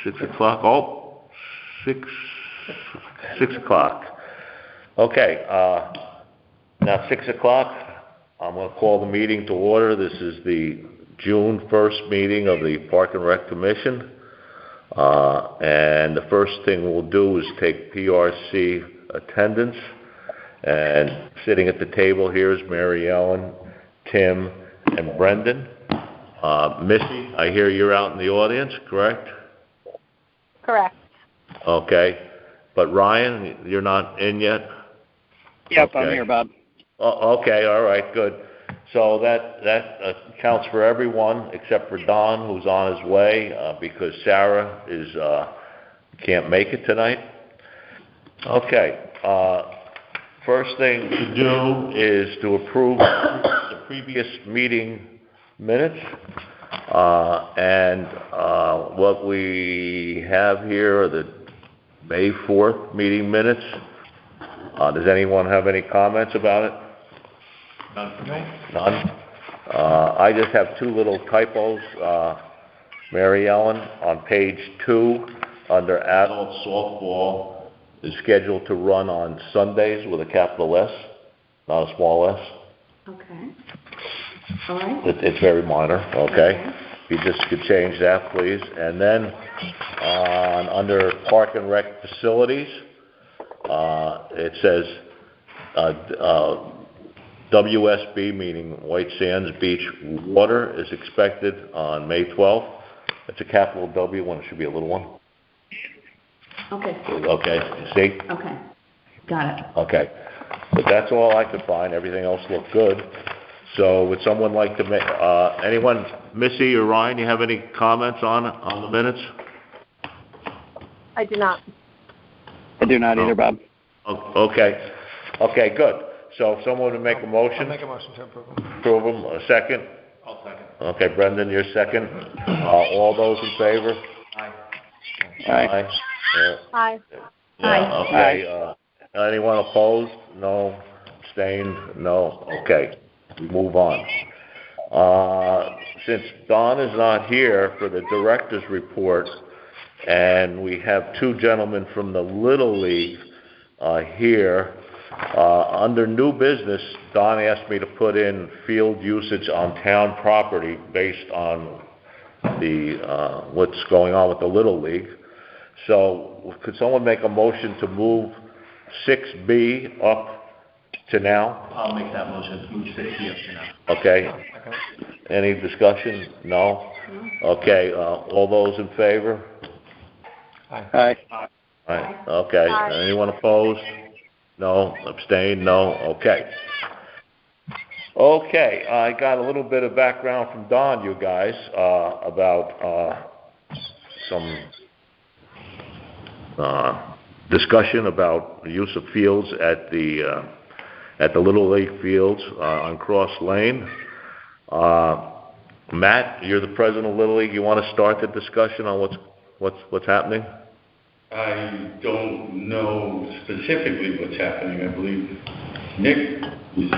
6 o'clock? Oh, 6 o'clock. Okay, now 6 o'clock, I'm going to call the meeting to order. This is the June 1st meeting of the Park and Rec Commission. And the first thing we'll do is take PRC attendance. And sitting at the table here is Mary Ellen, Tim, and Brendan. Missy, I hear you're out in the audience, correct? Correct. Okay. But Ryan, you're not in yet? Yep, okay. I'm here, Bob. Oh, okay, all right, good. So that counts for everyone except for Don, who's on his way, because Sarah can't make it tonight. Okay, first thing to do is to approve the previous meeting minutes. And what we have here are the May 4th meeting minutes. Does anyone have any comments about it? None for me. None? I just have two little typos. Mary Ellen, on page 2, under adult softball, is scheduled to run on Sundays with a capital S, not a small s. Okay. All right. It's very minor, okay? If you just could change that, please. And then, under Park and Rec Facilities, it says, WSB, meaning White Sands Beach Water, is expected on May 12th. It's a capital W when it should be a little one. Okay. Okay, see? Okay. Got it. Okay. But that's all I could find. Everything else looked good. So would someone like to make, anyone, Missy or Ryan, you have any comments on the minutes? I do not. I do not either, Bob. Okay. Okay, good. So if someone would make a motion? I'll make a motion to approve them. Approve them. A second? I'll second. Okay, Brendan, you're second. All those in favor? Aye. Aye. Yeah. Aye. Yeah, okay. Anyone opposed? No. Abstained? No. Okay. We move on. Since Don is not here for the director's report, and we have two gentlemen from the Little League here, under new business, Don asked me to put in field usage on town property based on the what's going on with the Little League. So could someone make a motion to move 6B up to now? I'll make that motion, move 6B up to now. Okay. Any discussion? No? Okay, all those in favor? Aye. All right, okay. Aye. Anyone opposed? No. Abstained? No. Okay. Okay, I got a little bit of background from Don, you guys, about some discussion about the use of fields at the Little League fields on Cross Lane. Matt, you're the president of Little League. You want to start the discussion on what's happening? I don't know specifically what's happening. I believe Nick is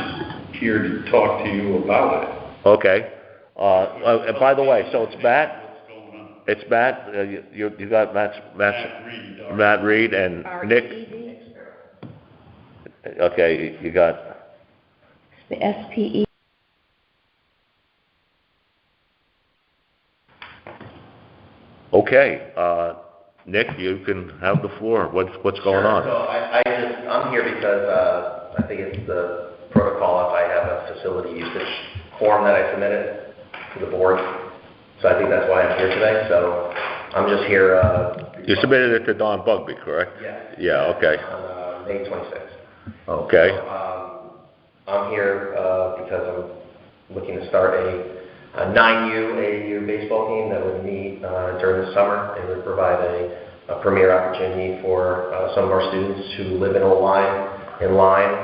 here to talk to you about it. Okay. And by the way, so it's Matt? What's going on? It's Matt? You got Matt Reed and Nick? Okay, you got... The SPE. Okay, Nick, you can have the floor. What's going on? So I'm here because I think it's the protocol if I have a facility usage form that I submitted to the board. So I think that's why I'm here today. So I'm just here. You submitted it to Don Bugby, correct? Yeah. Yeah, okay. On May 26th. Okay. So, I'm here because I'm looking to start a 9U AAU baseball team that would meet during the summer. It would provide a premier opportunity for some of our students who live in Lime,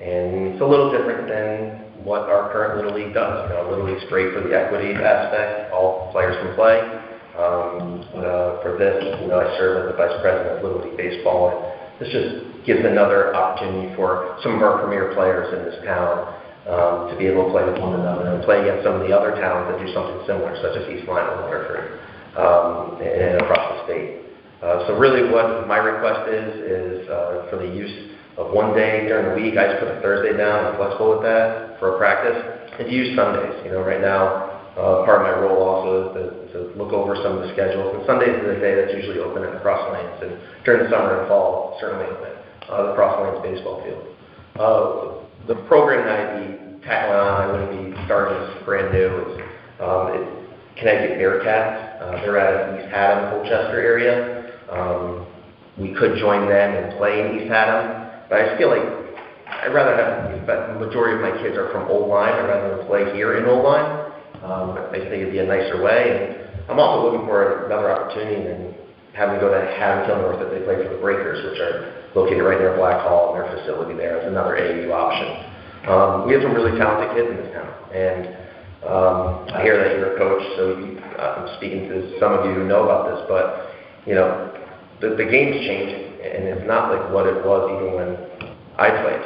and it's a little different than what our current Little League does. Little League's great for the equity aspect. All players can play. For this, I serve as the vice president of Little League Baseball, and this just gives another opportunity for some of our premier players in this town to be able to play with one another and play against some of the other towns that do something similar, such as East Lyme and Waterford, and across the state. So really what my request is for the use of one day during the week. I just put a Thursday down, I'm flexible with that for a practice, and to use Sundays. You know, right now, part of my role also is to look over some of the schedules, and Sundays is the day that's usually open at the Cross Lanes, and during the summer and fall, certainly open, the Cross Lanes baseball field. The program that I'd be tackling on, I wouldn't be starting this brand new, is Connecticut Bearcats. They're out of East Haddam, Colchester area. We could join them and play in East Haddam, but I just feel like I'd rather have, the majority of my kids are from Old Lyme, I'd rather them play here in Old Lyme. I think it'd be a nicer way, and I'm also looking for another opportunity than having to go to Haddam North that they play for the Breakers, which are located right near Black Hall, and their facility there is another AAU option. We have some really talented kids in this town, and I hear that you're a coach, so I'm speaking to some of you who know about this, but you know, the game's changing, and it's not like what it was even when I played.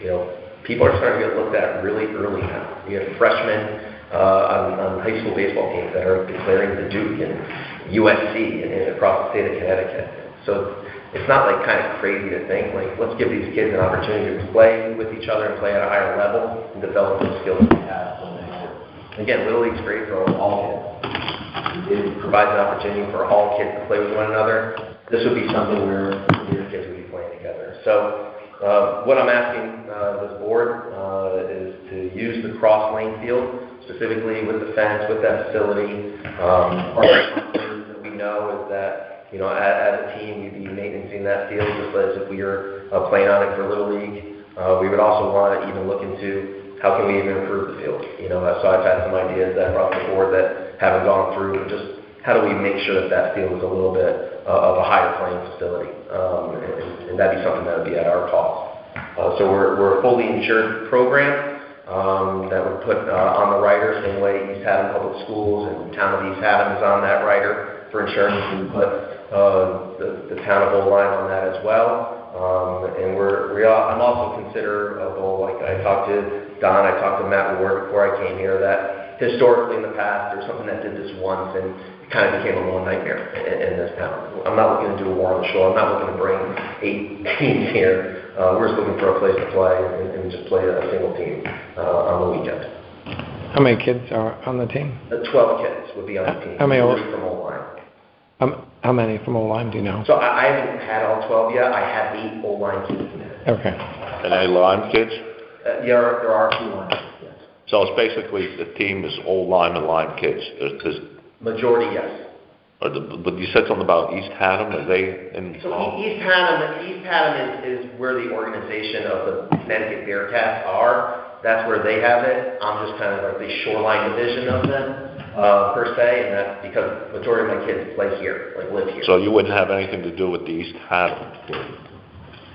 You know, people are starting to get looked at really early now. You have freshmen on high school baseball teams that are declaring to Duke and USC and across the state of Connecticut. So it's not like kind of crazy to think, like, let's give these kids an opportunity to play with each other and play at a higher level and develop those skills that they have. Again, Little League's great for all kids. It provides an opportunity for all kids to play with one another. This would be something where your kids would be playing together. So what I'm asking this board is to use the Cross Lane field, specifically with the fence, with that facility. Our responsibility that we know is that, you know, as a team, we'd be maintaining that field just as if we were playing on it for Little League. We would also want to even look into how can we even improve the field. You know, so I've had some ideas that I brought to the board that haven't gone through, but just how do we make sure that that field is a little bit of a higher playing facility, and that'd be something that would be at our cost. So we're a fully insured program that would put on the rider, same way East Haddam Public Schools and town of East Haddam is on that rider for insurance, and put the town of Old Lyme on that as well. And I'm also considerable, like I talked to Don, I talked to Matt Ward before I came here, that historically in the past there was something that did this once and it kind of became a little nightmare in this town. I'm not looking to do a war on the shore. I'm not looking to bring 8 teams here. We're just looking for a place to play and just play a single team on the weekend. How many kids are on the team? 12 kids would be on the team. How many from Old Lyme? How many from Old Lyme, do you know? So I haven't had all 12 yet. I have 8 Old Lyme kids in there. Okay. And any Lyme kids? Yeah, there are 2 Lyme kids, yes. So it's basically the team is Old Lyme and Lyme kids. Majority, yes. But you said something about East Haddam. Are they in? So East Haddam is where the organization of the Connecticut Bearcats are. That's where they have it. I'm just kind of like the shoreline division of them, per se, and that's because the majority of my kids play here, like live here. So you wouldn't have anything to do with the East Haddam team?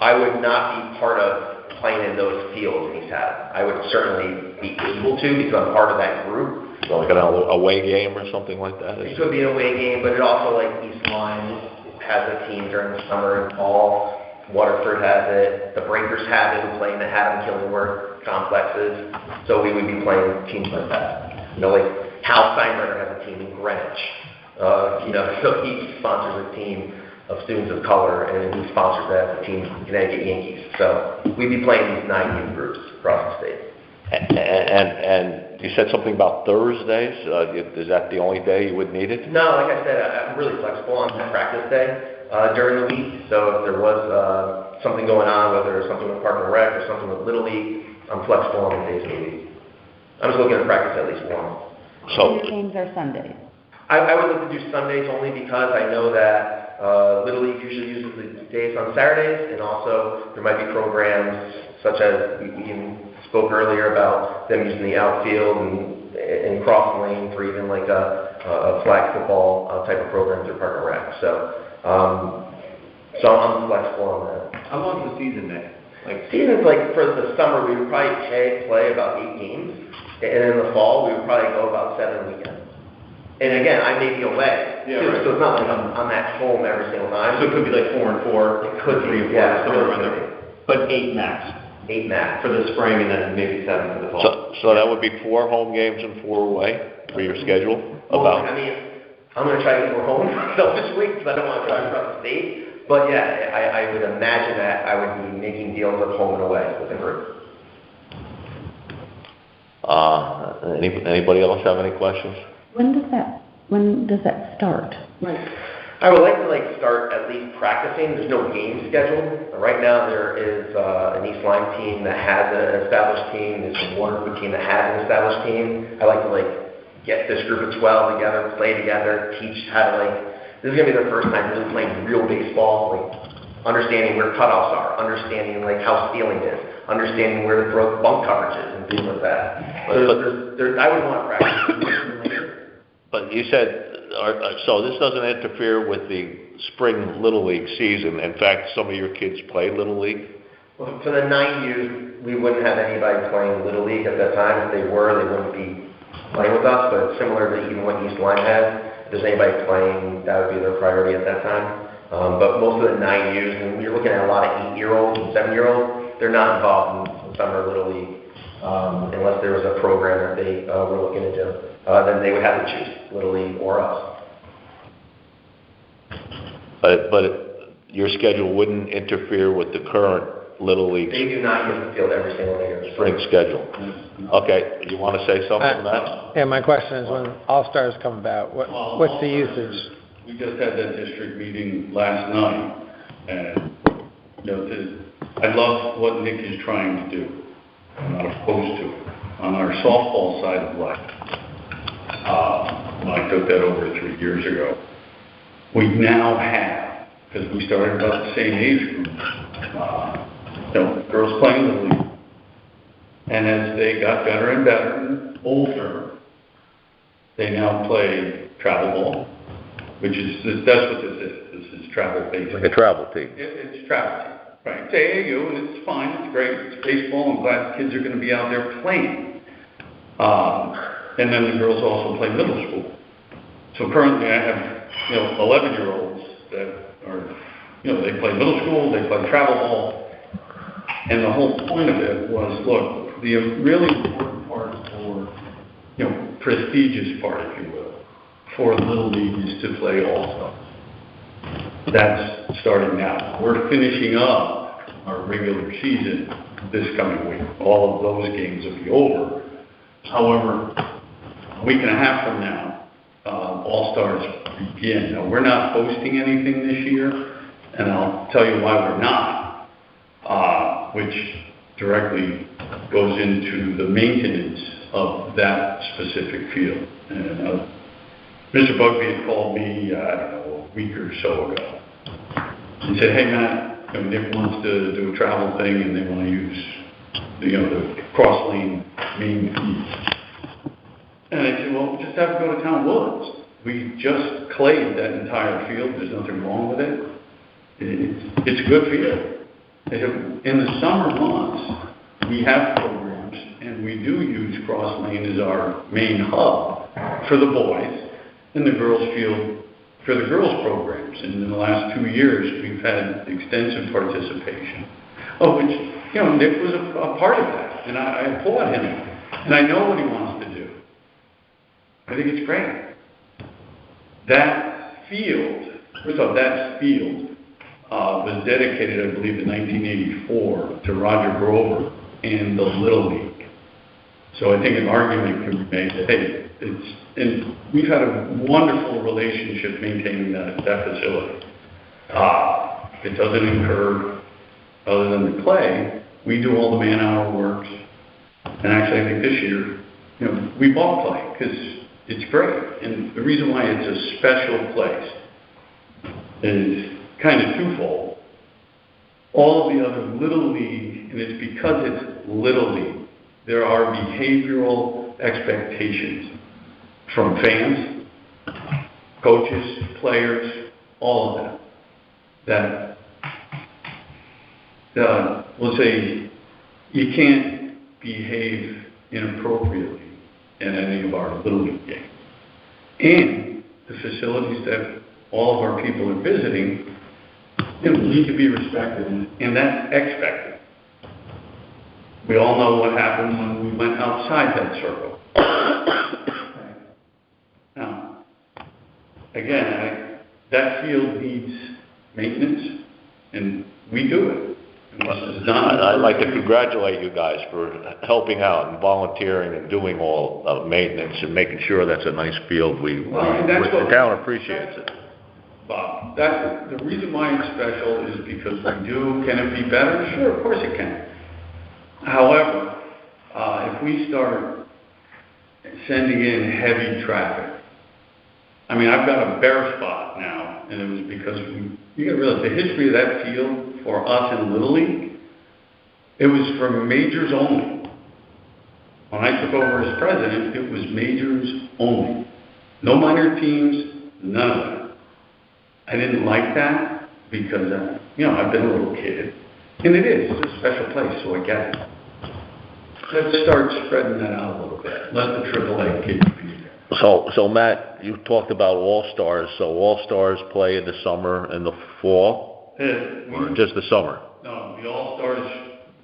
I would not be part of playing in those fields in East Haddam. I would certainly be able to because I'm part of that group. So like an away game or something like that? It could be an away game, but it also, like, East Lyme has a team during the summer and fall. Waterford has it. The Breakers have it, who play in the Haddam-Killingworth complexes. So we would be playing teams like that. You know, like Hal Steinbrenner has a team in Greenwich. You know, so he sponsors a team of students of color, and he sponsors that, the team, Connecticut Yankees. So we'd be playing these 9 youth groups across the state. And you said something about Thursdays. Is that the only day you would need it? No, like I said, I'm really flexible on practice day during the week. So if there was something going on, whether it's something with Park and Rec or something with Little League, I'm flexible on the days of the week. I'm just looking to practice at least once. So your games are Sundays? I would look to do Sundays only because I know that Little League usually uses the days on Saturdays, and also there might be programs such as we spoke earlier about them using the outfield and cross lane for even like a flag football type of program through Park and Rec. So I'm flexible on that. How long's the season, Nick? Season's like, for the summer, we would probably play about 8 games, and in the fall, we would probably go about 7 weekends. And again, I may be away, Yeah, too, right. so it's not like I'm at home every single time. So it could be like 4 and 4. It could be, 3 and 4, yeah, somewhere it around could there. But 8 max 8 max. for the spring, and then maybe 7 for the fall. So that would be 4 home games and 4 away for your schedule? Well, About? I mean, I'm gonna try to get more home selfishly, because I don't want to drive across the state. But yeah, I would imagine that I would be making deals of home and away with the group. Anybody else have any questions? When does that start? I would like to start at least practicing. There's no game scheduled. Right now there is an East Lyme team that has an established team. There's a Waterford team that has an established team. I like to get this group of 12 together, play together, teach how to this is going to be their first time really playing real baseball, understanding where cutoffs are, understanding how stealing is, understanding where the bunk coverage is and things like that. But I would want to practice. But you said, so this doesn't interfere with the spring Little League season. In fact, some of your kids play Little League? Well, for the 9Us, we wouldn't have anybody playing Little League at that time. If they were, they wouldn't be playing with us, but it's similar to even what East Lyme has. If there's anybody playing, that would be their priority at that time. But most of the 9Us, and you're looking at a lot of 8-year-olds and 7-year-olds, they're not involved in summer Little League unless there was a program that they were looking into. Then they would have to choose Little League or us. But your schedule wouldn't interfere with the current Little League They do not use the field every single day of the spring schedule. Okay, you want to say something, Matt? Yeah, my question is when All-Stars come about, what's the usage? We just had that district meeting last night, and, I love what Nick is trying to do. I'm not opposed to it. On our softball side of life, when I took that over 3 years ago, we now have, because we started about the same age group, girls playing Little League. And as they got better and better and older, they now play travel ball, that's what this is. This is travel baseball. Like a travel team. It's travel team, right? It's AAU, and it's fine, it's great, it's baseball. I'm glad the kids are going to be out there playing. And then the girls also play middle school. So currently I have, 11-year-olds that are, they play middle school, they play travel ball. And the whole point of it was, look, the really important part for, prestigious part, if you will, for Little League is to play All-Stars. That's starting now. We're finishing up our regular season this coming week. All of those games will be over. However, a week and a half from now, All-Stars begin. Now, we're not hosting anything this year, and I'll tell you why we're not, which directly goes into the maintenance of that specific field. And Mr. Bugby had called me, a week or so ago. He said, hey, Matt, Nick wants to do a travel thing, and they want to use, the cross-lane main field. And I said, well, just have to go to Town Woods. We just clayed that entire field. There's nothing wrong with it. It's a good field. They said, in the summer months, we have programs, and we do use Cross Lane as our main hub for the boys, and the girls field for the girls programs. And in the last 2 years, we've had extensive participation, of which, Nick was a part of that, and I applaud him. And I know what he wants to do. I think it's great. That field, first off, was dedicated, I believe, in 1984 to Roger Grover and the Little League. So I think an argument can be made that, hey, and we've had a wonderful relationship maintaining that facility. It doesn't incur, other than the clay, we do all the man-hour works. And actually, I think this year, we bought clay because it's great. And the reason why it's a special place is kind of twofold. All of the other Little League, and it's because it's Little League, there are behavioral expectations from fans, coaches, players, all of them, that let's say you can't behave inappropriately in any of our Little League games. And the facilities that all of our people are visiting need to be respected, and that's expected. We all know what happened when we went outside that circle. Now, again, that field needs maintenance, and we do it. And this is not. I'd like to congratulate you guys for helping out and volunteering and doing all the maintenance and making sure that's a nice field. The town appreciates it. Bob, the reason why it's special is because we do. Can it be better? Sure, of course it can. However, if we start sending in heavy traffic, I mean, I've got a bare spot now, and it was because you gotta realize the history of that field for us in Little League, it was for majors only. When I took over as president, it was majors only. No minor teams, none of that. I didn't like that because, I've been a little kid. And it's a special place, so I get it. Let's start spreading that out a little bit. Let the AAA kids be there. So Matt, you talked about All-Stars. So All-Stars play in the summer and the fall? Or just the summer? No, the All-Stars,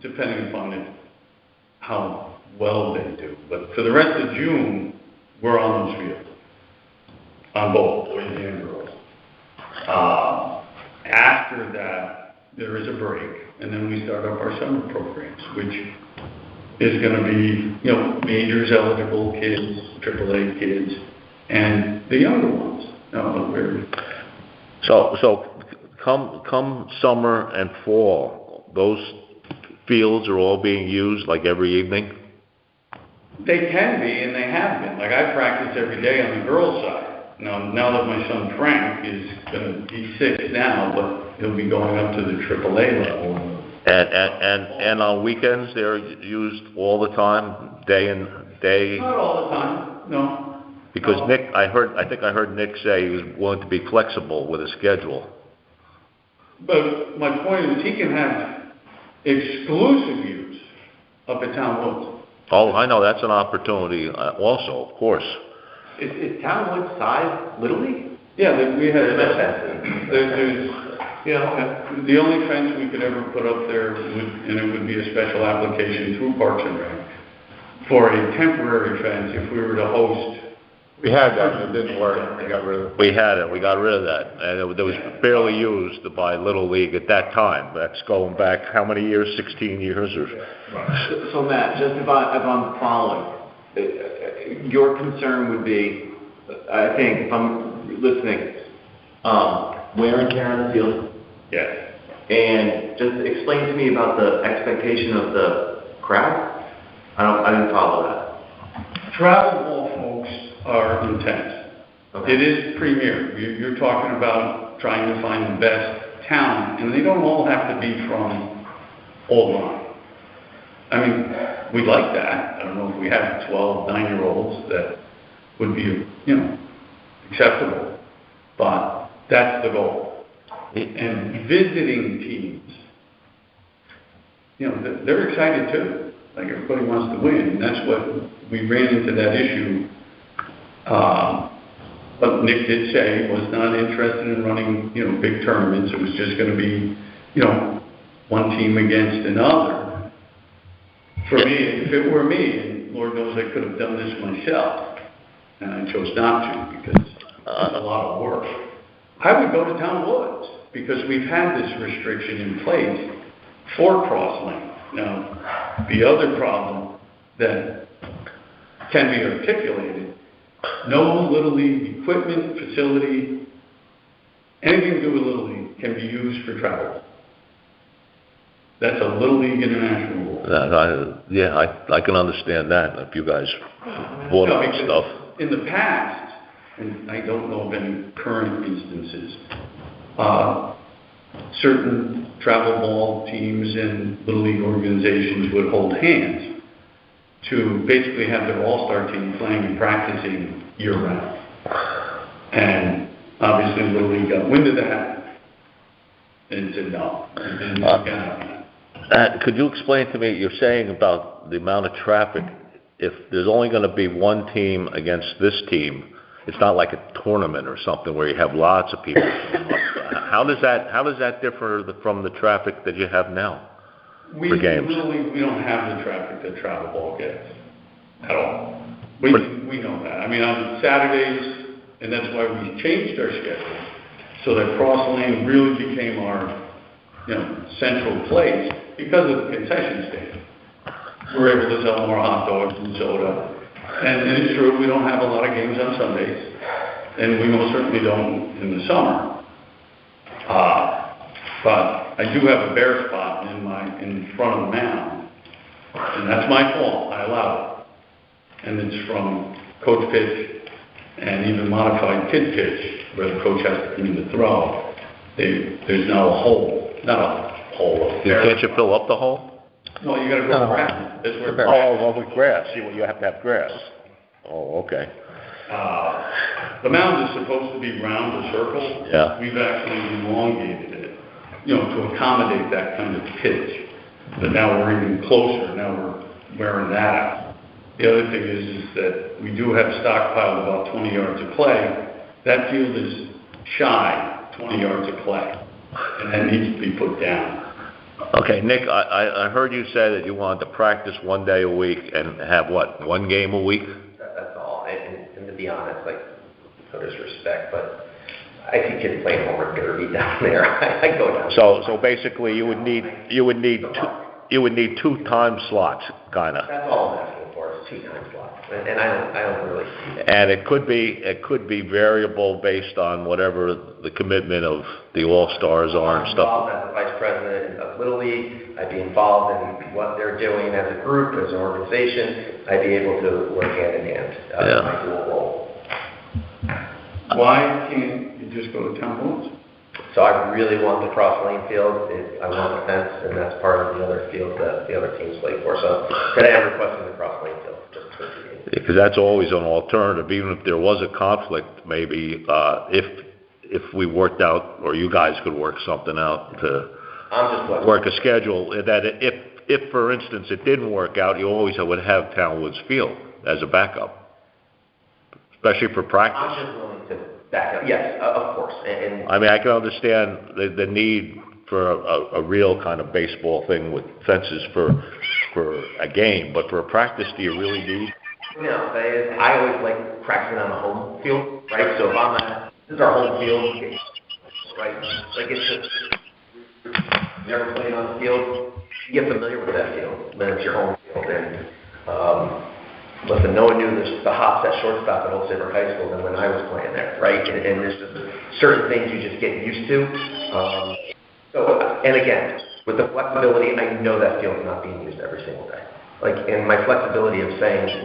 depending upon how well they do. But for the rest of June, we're on those fields. On both, boys and girls. After that, there is a break, and then we start up our summer programs, which is going to be, majors eligible kids, AAA kids, and the younger ones. So come summer and fall, those fields are all being used like every evening? They can be, and they have been. Like I practice every day on the girls' side. Now that my son Frank he's 6 now, but he'll be going up to the AAA level. And on weekends, they're used all the time, day? Not all the time, no. Because Nick, I think I heard Nick say he was willing to be flexible with his schedule. But my point is he can have exclusive use up at Town Woods. Oh, I know, that's an opportunity also, of course. Is Town Woods size Little League? Yeah, we had, There's okay. The only fence we could ever put up there and it would be a special application through Parks and Rec, for a temporary fence if we were to host. We had that, and it didn't work, we got rid of it. We had it, we got rid of that, and it was barely used by Little League at that time. That's going back, how many years, 16 years or? So Matt, just if I'm following, your concern would be, I think, if I'm listening, wear and tear on the field. Yes. And just explain to me about the expectation of the crowd. I didn't follow that. Travel ball folks are intense. Okay. It is premier. You're talking about trying to find the best talent, and they don't all have to be from Old Line. I mean, we like that. I don't know if we have 12, 9-year-olds that would be, acceptable, but that's the goal. And visiting teams, they're excited too. Like everybody wants to win, and that's what we ran into that issue. But Nick did say he was not interested in running, big tournaments. It was just going to be, one team against another. For me, if it were me, and Lord knows I could have done this myself, and I chose not to because it's a lot of work, I would go to Town Woods because we've had this restriction in place for cross lane. Now, the other problem that can be articulated, no Little League equipment, facility, anything to do with Little League can be used for travel. That's a Little League international rule. I can understand that if you guys bought up stuff. In the past, and I don't know of any current instances, certain travel ball teams and Little League organizations would hold hands to basically have their all-star team playing and practicing year-round. And obviously Little League got wind of that and said no. It didn't work out. Could you explain to me, you're saying about the amount of traffic, if there's only going to be one team against this team, it's not like a tournament or something where you have lots of people. How does that differ from the traffic that you have now for games? We don't have the traffic that travel ball gets at all. We know that. I mean, on Saturdays, and that's why we changed our schedule, so that Cross Lane really became our, central place because of the concession stand. We're able to sell more hot dogs and soda. And it's true, we don't have a lot of games on Sundays, and we most certainly don't in the summer. But I do have a bare spot in front of the mound, and that's my fault, I allow it. And it's from coach pitch and even modified kid pitch, where the coach has to come in to throw. There's now a hole, not a hole. Can't you fill up the hole? No, you gotta go around. That's where. Oh, with grass, you have to have grass. Oh, okay. The mound is supposed to be round or circle. Yeah. We've actually elongated it, to accommodate that kind of pitch. But now we're even closer, now we're wearing that out. The other thing is that we do have stockpiled about 20 yards of clay. That field is shy 20 yards of clay, and that needs to be put down. Okay, Nick, I heard you say that you wanted to practice 1 day a week and have what, 1 game a week? That's all. And to be honest, like, no disrespect, but I see kids playing home derby down there. I go down. So basically, you would need 2 time slots, kind of. That's all I'm asking for, is 2 time slots. And I don't really see that. And it could be variable based on whatever the commitment of the All-Stars are and I'm stuff. involved as the vice president of Little League. I'd be involved in what they're doing as a group, as an organization. I'd be able to work hand in hand in my dual role. Why can't you just go to town halls? So I really want the cross lane field. I want the fence, and that's part of the other field that the other teams play for. So today I'm requesting the cross lane field, just for the game. Because that's always an alternative, even if there was a conflict, maybe, if we worked out, or you guys could work something out to work a schedule, that if, for instance, it didn't work out, you always would have Townwoods Field as a backup, especially for practice. I'm just willing to back up. Yes, of course. And I mean, I can understand the need for a real kind of baseball thing with fences for a game, but for a practice, do you really need? I always like practicing on the home field, right? So if this is our home field, right? Like it's just, never played on the field, you get familiar with that field, then it's your home field. And listen, no one knew the hops at shortstop at Old Saybrook High School than when I was playing there, right? And there's just certain things you just get used to. And again, with the flexibility, I know that field's not being used every single day. Like, and my flexibility of saying,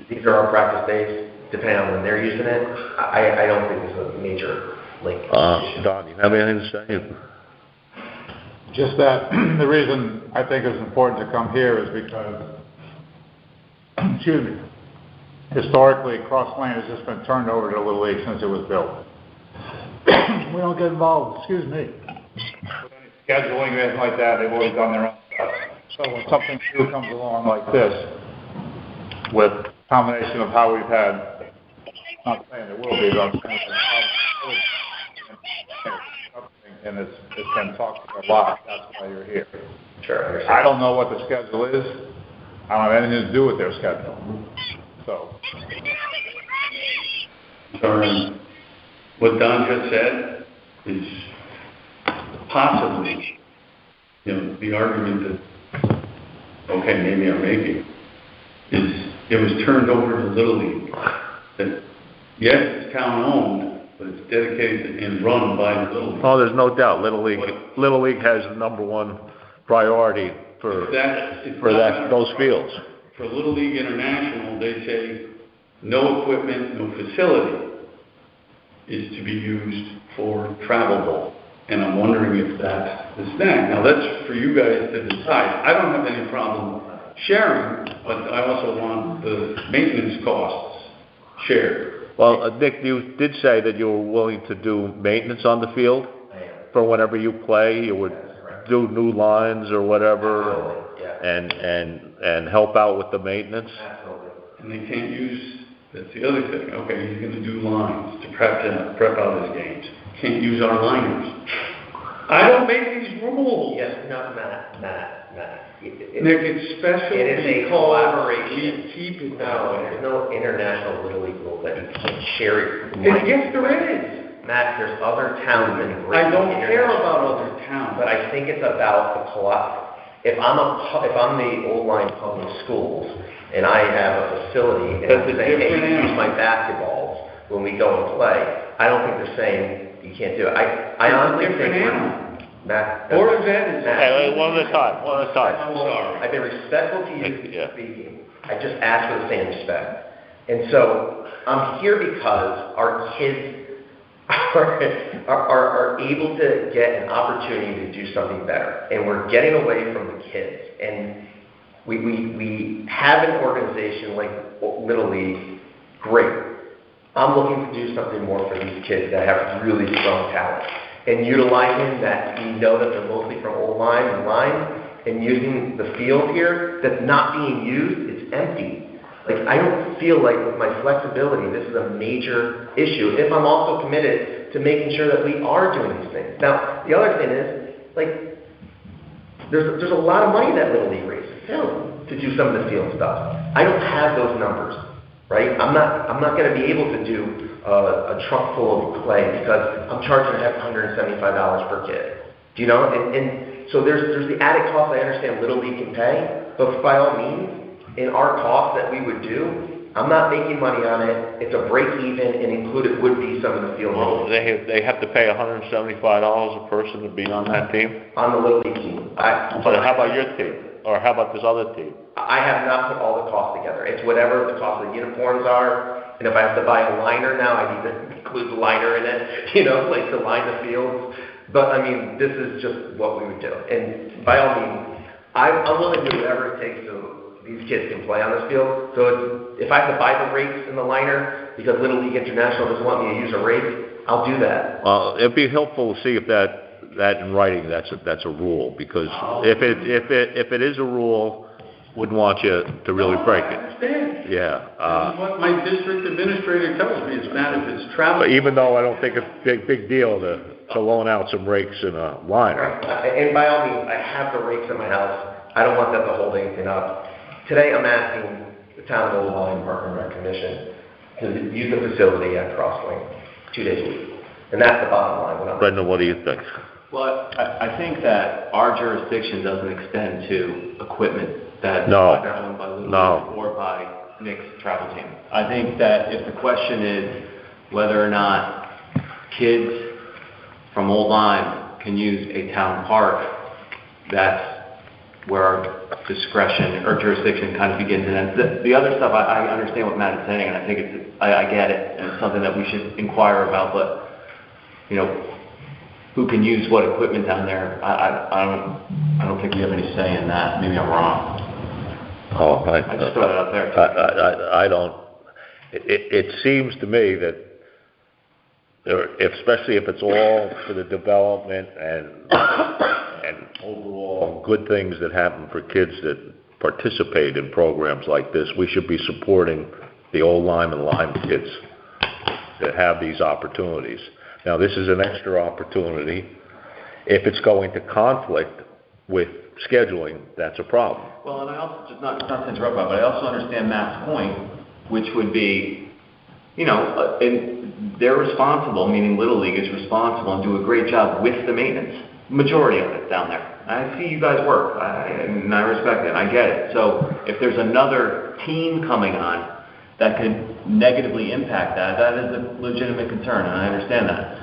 these are our practice days, depending on when they're using it, I don't think there's a major link. Don, you have anything to say? Just that the reason I think it's important to come here is because, excuse me, historically, Cross Lane has just been turned over to Little League since it was built. We don't get involved, excuse me, with any scheduling or anything like that. They've always done their own stuff. So when something new comes along like this, with a combination of how we've had, not saying there will be, but I'm saying and it's been talked about a lot. That's why you're here. Sure. I don't know what the schedule is. I don't have anything to do with their schedule. So. What Don just said is possibly, the argument that, okay, maybe I'm making, is it was turned over to Little League. That, yes, it's town-owned, but it's dedicated and run by Little League. Oh, there's no doubt. Little League has the number one priority for those fields. For Little League International, they say no equipment, no facility is to be used for travel ball. And I'm wondering if that's the snag. Now, that's for you guys to decide. I don't have any problem sharing, but I also want the maintenance costs shared. Well, Nick, you did say that you were willing to do maintenance on the field for whenever you play. You would do new lines or whatever, and help out with the maintenance. And they can't use. That's the other thing. Okay, he's going to do lines to prep out his games. Can't use our liners. I don't make these rules. Yes, no, Matt. Nick, it's special It is a because collaboration. we keep it that No, way. there's no international Little League rule that you can't share it. Yes, there is. Matt, there's other towns that embrace I don't care international. about other towns. But I think it's about the if I'm the Old Line Public Schools and I have a facility and That's I'm a saying, hey, different you use animal. my basketballs when we go and play, I don't think they're saying you can't do it. I It's a honestly different think animal. Matt. Board of Ed is. Hey, wait, one at a time, one at a time. I'm sorry. I've been respectful to you Yeah. speaking. I just ask for the same respect. And so I'm here because our kids are able to get an opportunity to do something better. And we're getting away from the kids. And we have an organization like Little League, great. I'm looking to do something more for these kids that have really strong talent. And utilizing that, we know that they're mostly from Old Line and Line, and using the field here that's not being used, it's empty. Like, I don't feel like with my flexibility, this is a major issue, if I'm also committed to making sure that we are doing these things. Now, the other thing is, like, there's a lot of money that Little League raises, too, to do some of the field stuff. I don't have those numbers, right? I'm not going to be able to do a trunk full of clay because I'm charging $175 per kid. Do you know? And so there's the added cost I understand Little League can pay, but by all means, in our cost that we would do, I'm not making money on it. It's a break even, and included would be some of the field Well, rules they have to pay $175 a person to be on that team? on the Little League team. But how about your team? Or how about this other team? I have not put all the costs together. It's whatever the cost of the uniforms are, and if I have to buy a liner now, I need to include the liner in it, like to line the fields. But I mean, this is just what we would do. And by all means, I'm willing to do whatever it takes so these kids can play on this field. So if I have to buy the rakes and the liner because Little League International doesn't want me to use a rake, I'll do that. Well, it'd be helpful to see if that in writing, that's a rule, because if it is a rule, wouldn't want you to really break I it. understand. Yeah. This is what my district administrator tells me. It's bad if it's travel. But even though I don't think it's a big deal to loan out some rakes and a liner. And by all means, I have the rakes in my house. I don't want that to hold anything up. Today, I'm asking the town of Old Line Park and Rec Commission to use the facility at Crosslink 2 days a week. And that's the bottom line. Brendan, what do you think? Well, I think that our jurisdiction doesn't extend to equipment that's No. either owned by Little No. League or by Nick's travel team. I think that if the question is whether or not kids from Old Line can use a town park, that's where our discretion or jurisdiction kind of begins and ends. The other stuff, I understand what Matt is saying, and I think I get it, and it's something that we should inquire about, but, who can use what equipment down there? I don't think we have any say in that. Maybe I'm wrong. Oh, I just throw that out there. I don't. It seems to me that especially if it's all for the development and overall good things that happen for kids that participate in programs like this, we should be supporting the Old Lyme and Lyme kids that have these opportunities. Now, this is an extra opportunity. If it's going to conflict with scheduling, that's a problem. Well, and I also, just not to interrupt, but I also understand Matt's point, which would be, and they're responsible, meaning Little League is responsible and do a great job with the maintenance, majority of it down there. I see you guys work, and I respect it, I get it. So if there's another team coming on that could negatively impact that is a legitimate concern, and I understand that.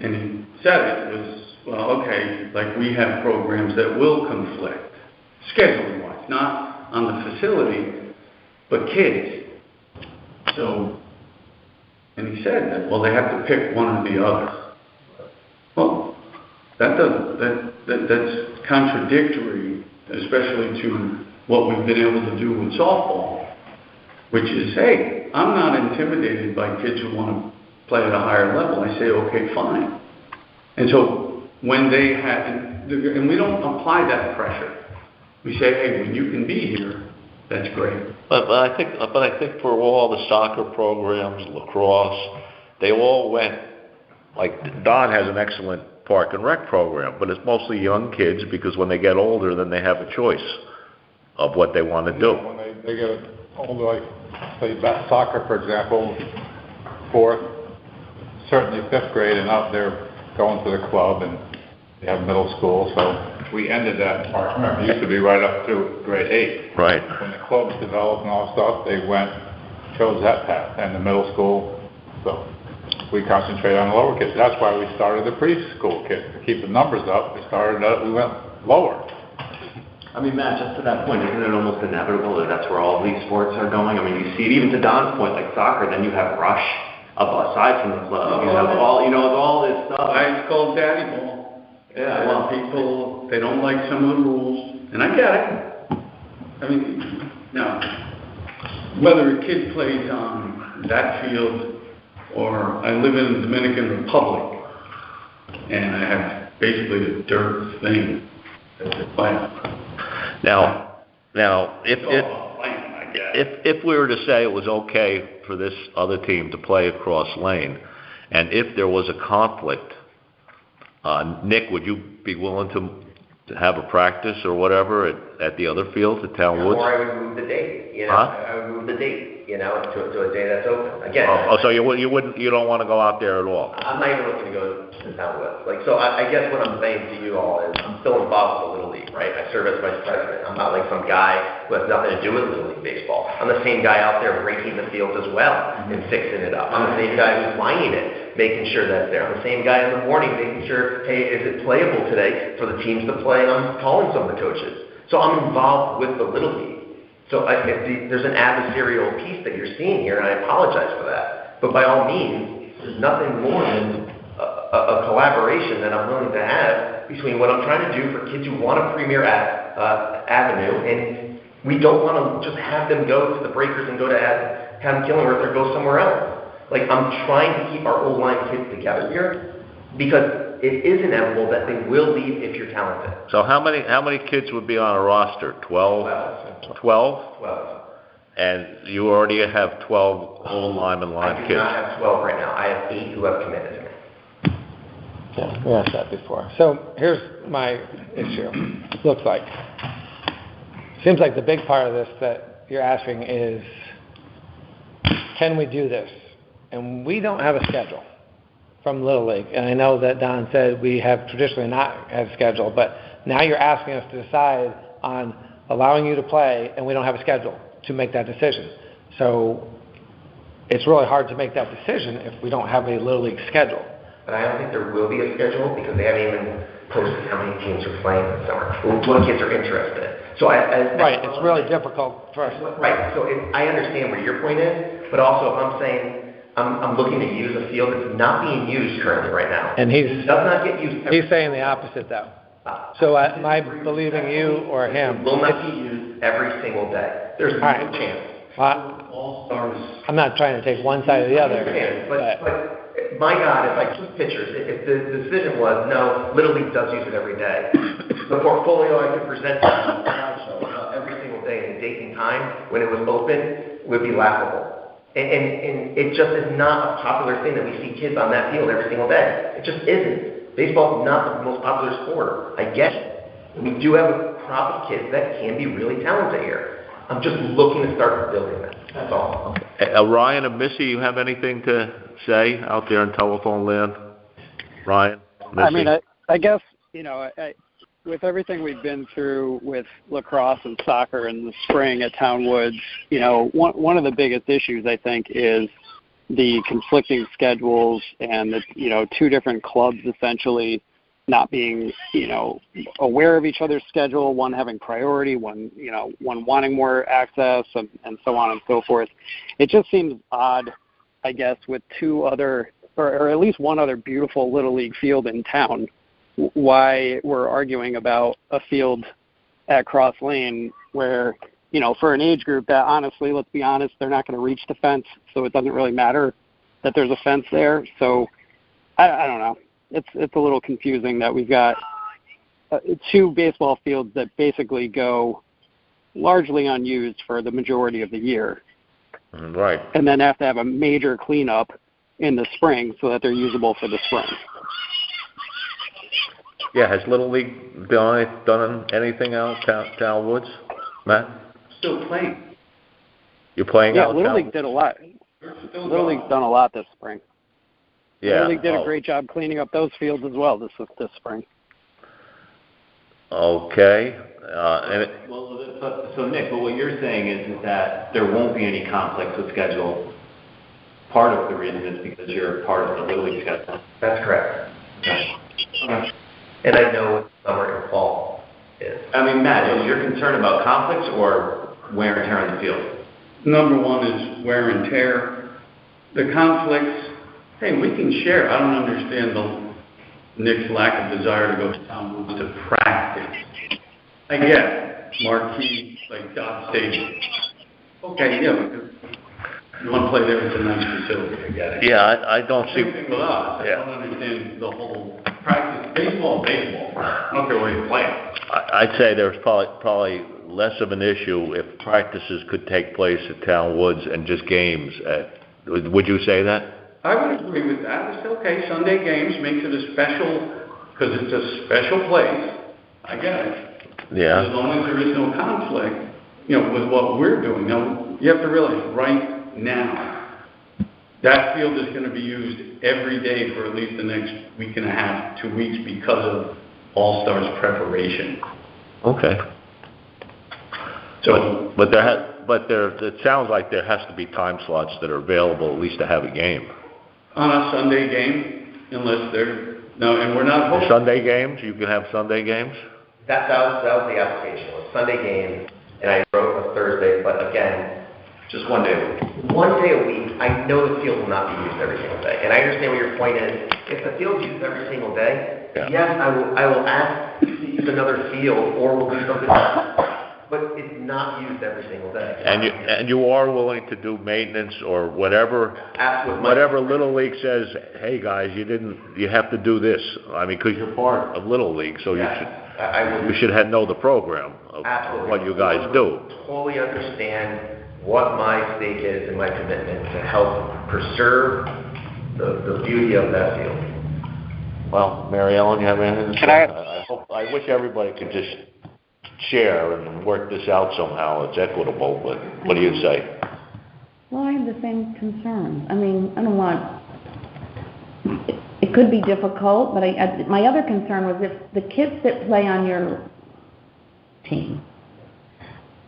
And he said it was, well, okay, like we have programs that will conflict, scheduling-wise, not on the facility, but kids. So, and he said that, well, they have to pick one or the other. Well, that's contradictory, especially to what we've been able to do with softball, which is, hey, I'm not intimidated by kids who want to play at a higher level. I say, okay, fine. And so when they have, and we don't apply that pressure. We say, hey, when you can be here, that's great. But I think for all the soccer programs, lacrosse, they all went, like Don has an excellent Park and Rec program, but it's mostly young kids because when they get older, then they have a choice of what they want to do. When they get older, like, say, soccer, for example, 4th, certainly 5th grade, and up they're going to the club, and they have middle school, so we ended that Park and Rec. It used to be right up to grade 8. Right. When the clubs developed and all stuff, they chose that path, and the middle school, so we concentrate on the lower kids. That's why we started the preschool kids, to keep the numbers up. We went lower. I mean, Matt, just to that point, isn't it almost inevitable that that's where all these sports are going? I mean, you see it even to Don's point, like soccer, then you have rush, aside from the club, you have all this stuff. It's called daddy ball. Yeah, Well, people, they don't like some of the rules, and I get it. I mean, now, whether a kid plays on that field, or I live in the Dominican Republic, and I have basically the dirt thing that they play on. Now, It's all about playing, I guess. if we were to say it was okay for this other team to play across lane, and if there was a conflict, Nick, would you be willing to have a practice or whatever at the other field, at Town Woods? Or I would move the date, Huh? I would move the date, to a day that's open. Again, So you don't want to go out there at all? I'm not even looking to go to Town Woods. So I guess what I'm saying to you all is I'm still involved with the Little League, right? I serve as vice president. I'm not like some guy who has nothing to do with Little League baseball. I'm the same guy out there raking the field as well and fixing it up. I'm the same guy who's lining it, making sure that's there. I'm the same guy in the morning making sure, hey, is it playable today for the teams to play? I'm calling some of the coaches. So I'm involved with the Little League. So there's an adversarial piece that you're seeing here, and I apologize for that. But by all means, there's nothing more than a collaboration that I'm willing to have between what I'm trying to do for kids who want a premier avenue, and we don't want to just have them go to the Breakers and go to Adam Killingworth or go somewhere else. Like, I'm trying to keep our old line kids together here because it is inevitable that they will leave if you're talented. So how many kids would be on a roster? 12? 12? 12. And you already have 12 old lineman line I do kids? not have 12 right now. I have 8 who have committed to me. Yeah, we asked that before. So here's my issue. Looks like. Seems like the big part of this that you're asking is, can we do this? And we don't have a schedule from Little League. And I know that Don said we have traditionally not had a schedule, but now you're asking us to decide on allowing you to play, and we don't have a schedule to make that decision. So it's really hard to make that decision if we don't have a Little League schedule. But I don't think there will be a schedule because they haven't even posted how many teams are playing this summer, or what kids are interested. So Right, it's really difficult for us. Right, so I understand where your point is, but also if I'm saying I'm looking to use a field that's not being used currently right now. And it does not get used. He's saying the opposite, though. So am I believing you or him? It will not be used every single day. There's no chance. All-Stars. I'm not trying to take one side or the other. But my God, if I took pictures, if the decision was, no, Little League does use it every day, the portfolio I could present to you every single day in a date and time when it was open would be laughable. And it just is not a popular thing that we see kids on that field every single day. It just isn't. Baseball is not the most popular sport. I get it. We do have a crop of kids that can be really talented here. I'm just looking to start building that. That's all. Ryan and Missy, you have anything to say out there in telephone land? Ryan, Missy? I mean, I guess, with everything we've been through with lacrosse and soccer in the spring at Town Woods, one of the biggest issues, I think, is the conflicting schedules and the, two different clubs essentially not being, aware of each other's schedule, one having priority, one wanting more access and so on and so forth. It just seems odd, I guess, with two other, or at least one other beautiful Little League field in town, why we're arguing about a field at Cross Lane where, for an age group that honestly, let's be honest, they're not going to reach the fence, so it doesn't really matter that there's a fence there. So I don't know. It's a little confusing that we've got two baseball fields that basically go largely unused for the majority of the year. Right. And then have to have a major cleanup in the spring so that they're usable for the spring. Yeah, has Little League done anything out Town Woods, Matt? Still playing. You're playing Yeah, out Little Town? League did a lot. They're still Little going. League's done a lot this spring. Yeah. Little League did a oh, great job cleaning up those fields as well this spring. Okay, and So Nick, but what you're saying is that there won't be any conflicts with schedule. Part of the reason is because you're part of the Little League schedule. That's correct. Okay. And I know what summer and fall is. I mean, Matt, is your concern about conflicts or wear and tear on the field? Number one is wear and tear. The conflicts, hey, we can share. I don't understand Nick's lack of desire to go to Town Woods to practice. I get it. Marquee, like Dodge Stadium. Okay, yeah, because you want to play there, it's a nice facility, I get it. yeah, I don't see, Same thing with us. I Yeah. don't understand the whole practice. Baseball. I don't care where you play. I'd say there's probably less of an issue if practices could take place at Town Woods and just games would you say that? I would agree with that. It's okay, Sunday games makes it a special, because it's a special place. I get it. Yeah. As long as there is no conflict, with what we're doing. Now, you have to realize, right now, that field is going to be used every day for at least the next week and a half, 2 weeks, because of All-Stars preparation. Okay. So, But it sounds like there has to be time slots that are available at least to have a game. on a Sunday game, unless and we're not hoping. Sunday games, you can have Sunday games? That was the application, was Sunday games, and I wrote a Thursday, but again, Just one day a week. one day a week, I know the field will not be used every single day. And I understand what your point is. If the field's used every single day, Yeah. yes, I will ask to use another field or we'll do something else. But it's not used every single day. And you are willing to do maintenance or whatever, Absolutely. whatever Little League says, hey guys, you have to do this. I mean, because you're part of Little League, so you should know the program of Absolutely. what you guys do. Totally understand what my stake is and my commitment to help preserve the beauty of that field. Well, Mary Ellen, you have anything to say? I wish everybody could just share and work this out somehow. It's equitable, but what do you say? Well, I have the same concerns. I mean, I don't want, it could be difficult, but my other concern was if the kids that play on your team,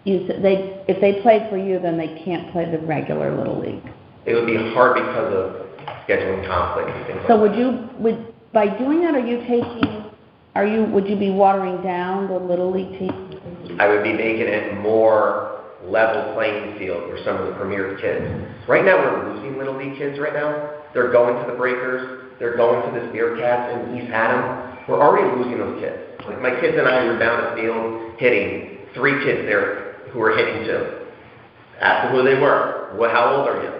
if they play for you, then they can't play the regular Little League. It would be hard because of scheduling conflicts and things So like that. by doing that, would you be watering down the Little League team? I would be making it more level playing field for some of the premier kids. Right now, we're losing Little League kids right now. They're going to the Breakers. They're going to the Bearcats in East Haddam. We're already losing those kids. Like my kids and I were down at the field hitting 3 kids there who were hitting too. Asked them who they were. How old are you?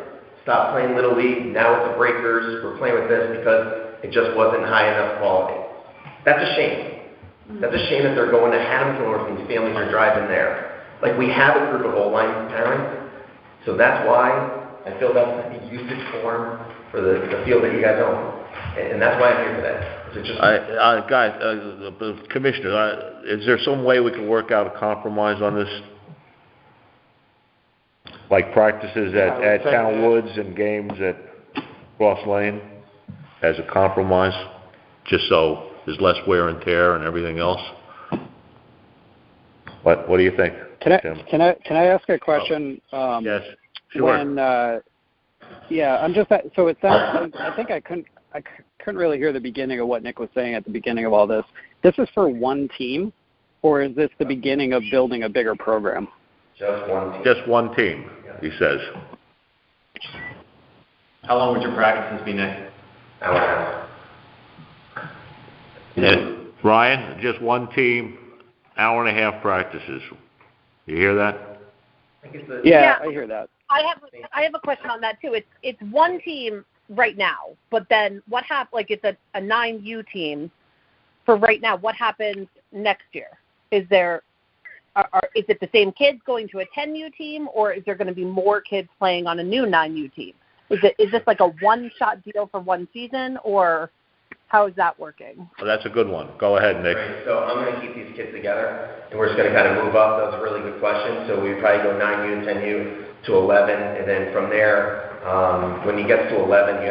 Stopped playing Little League. Now with the Breakers, we're playing with this because it just wasn't high enough quality. That's a shame. That's a shame that they're going to Haddam North and these families are driving there. Like we have a group of O-line parents, so that's why I feel that's the usage form for the field that you guys own. And that's why I'm here today. Guys, Commissioner, is there some way we can work out a compromise on this? Like practices at Town Woods and games at Cross Lane as a compromise, just so there's less wear and tear and everything else? What do you think, Tim? Can I ask a question? Yes, sure. I'm just so it sounds. I think I couldn't really hear the beginning of what Nick was saying at the beginning of all this. This is for one team, or is this the beginning of building a bigger program? Just one team. Just one team, he says. How long would your practices be, Nick? Hour And Ryan, just one team, hour and a half practices. You hear that? Yeah, I hear that. I have a question on that too. It's one team right now, but then what happens? Like it's a 9U team for right now. What happens next year? Is it the same kids going to a 10U team, or is there going to be more kids playing on a new 9U team? Is this like a one-shot deal for one season, or How is that working? Well, that's a good one. Go ahead, Nick. Great. So I'm going to keep these kids together, and we're just going to kind of move up. That was a really good question. So we probably go 9U, 10U to 11, and then from there, when he gets to 11,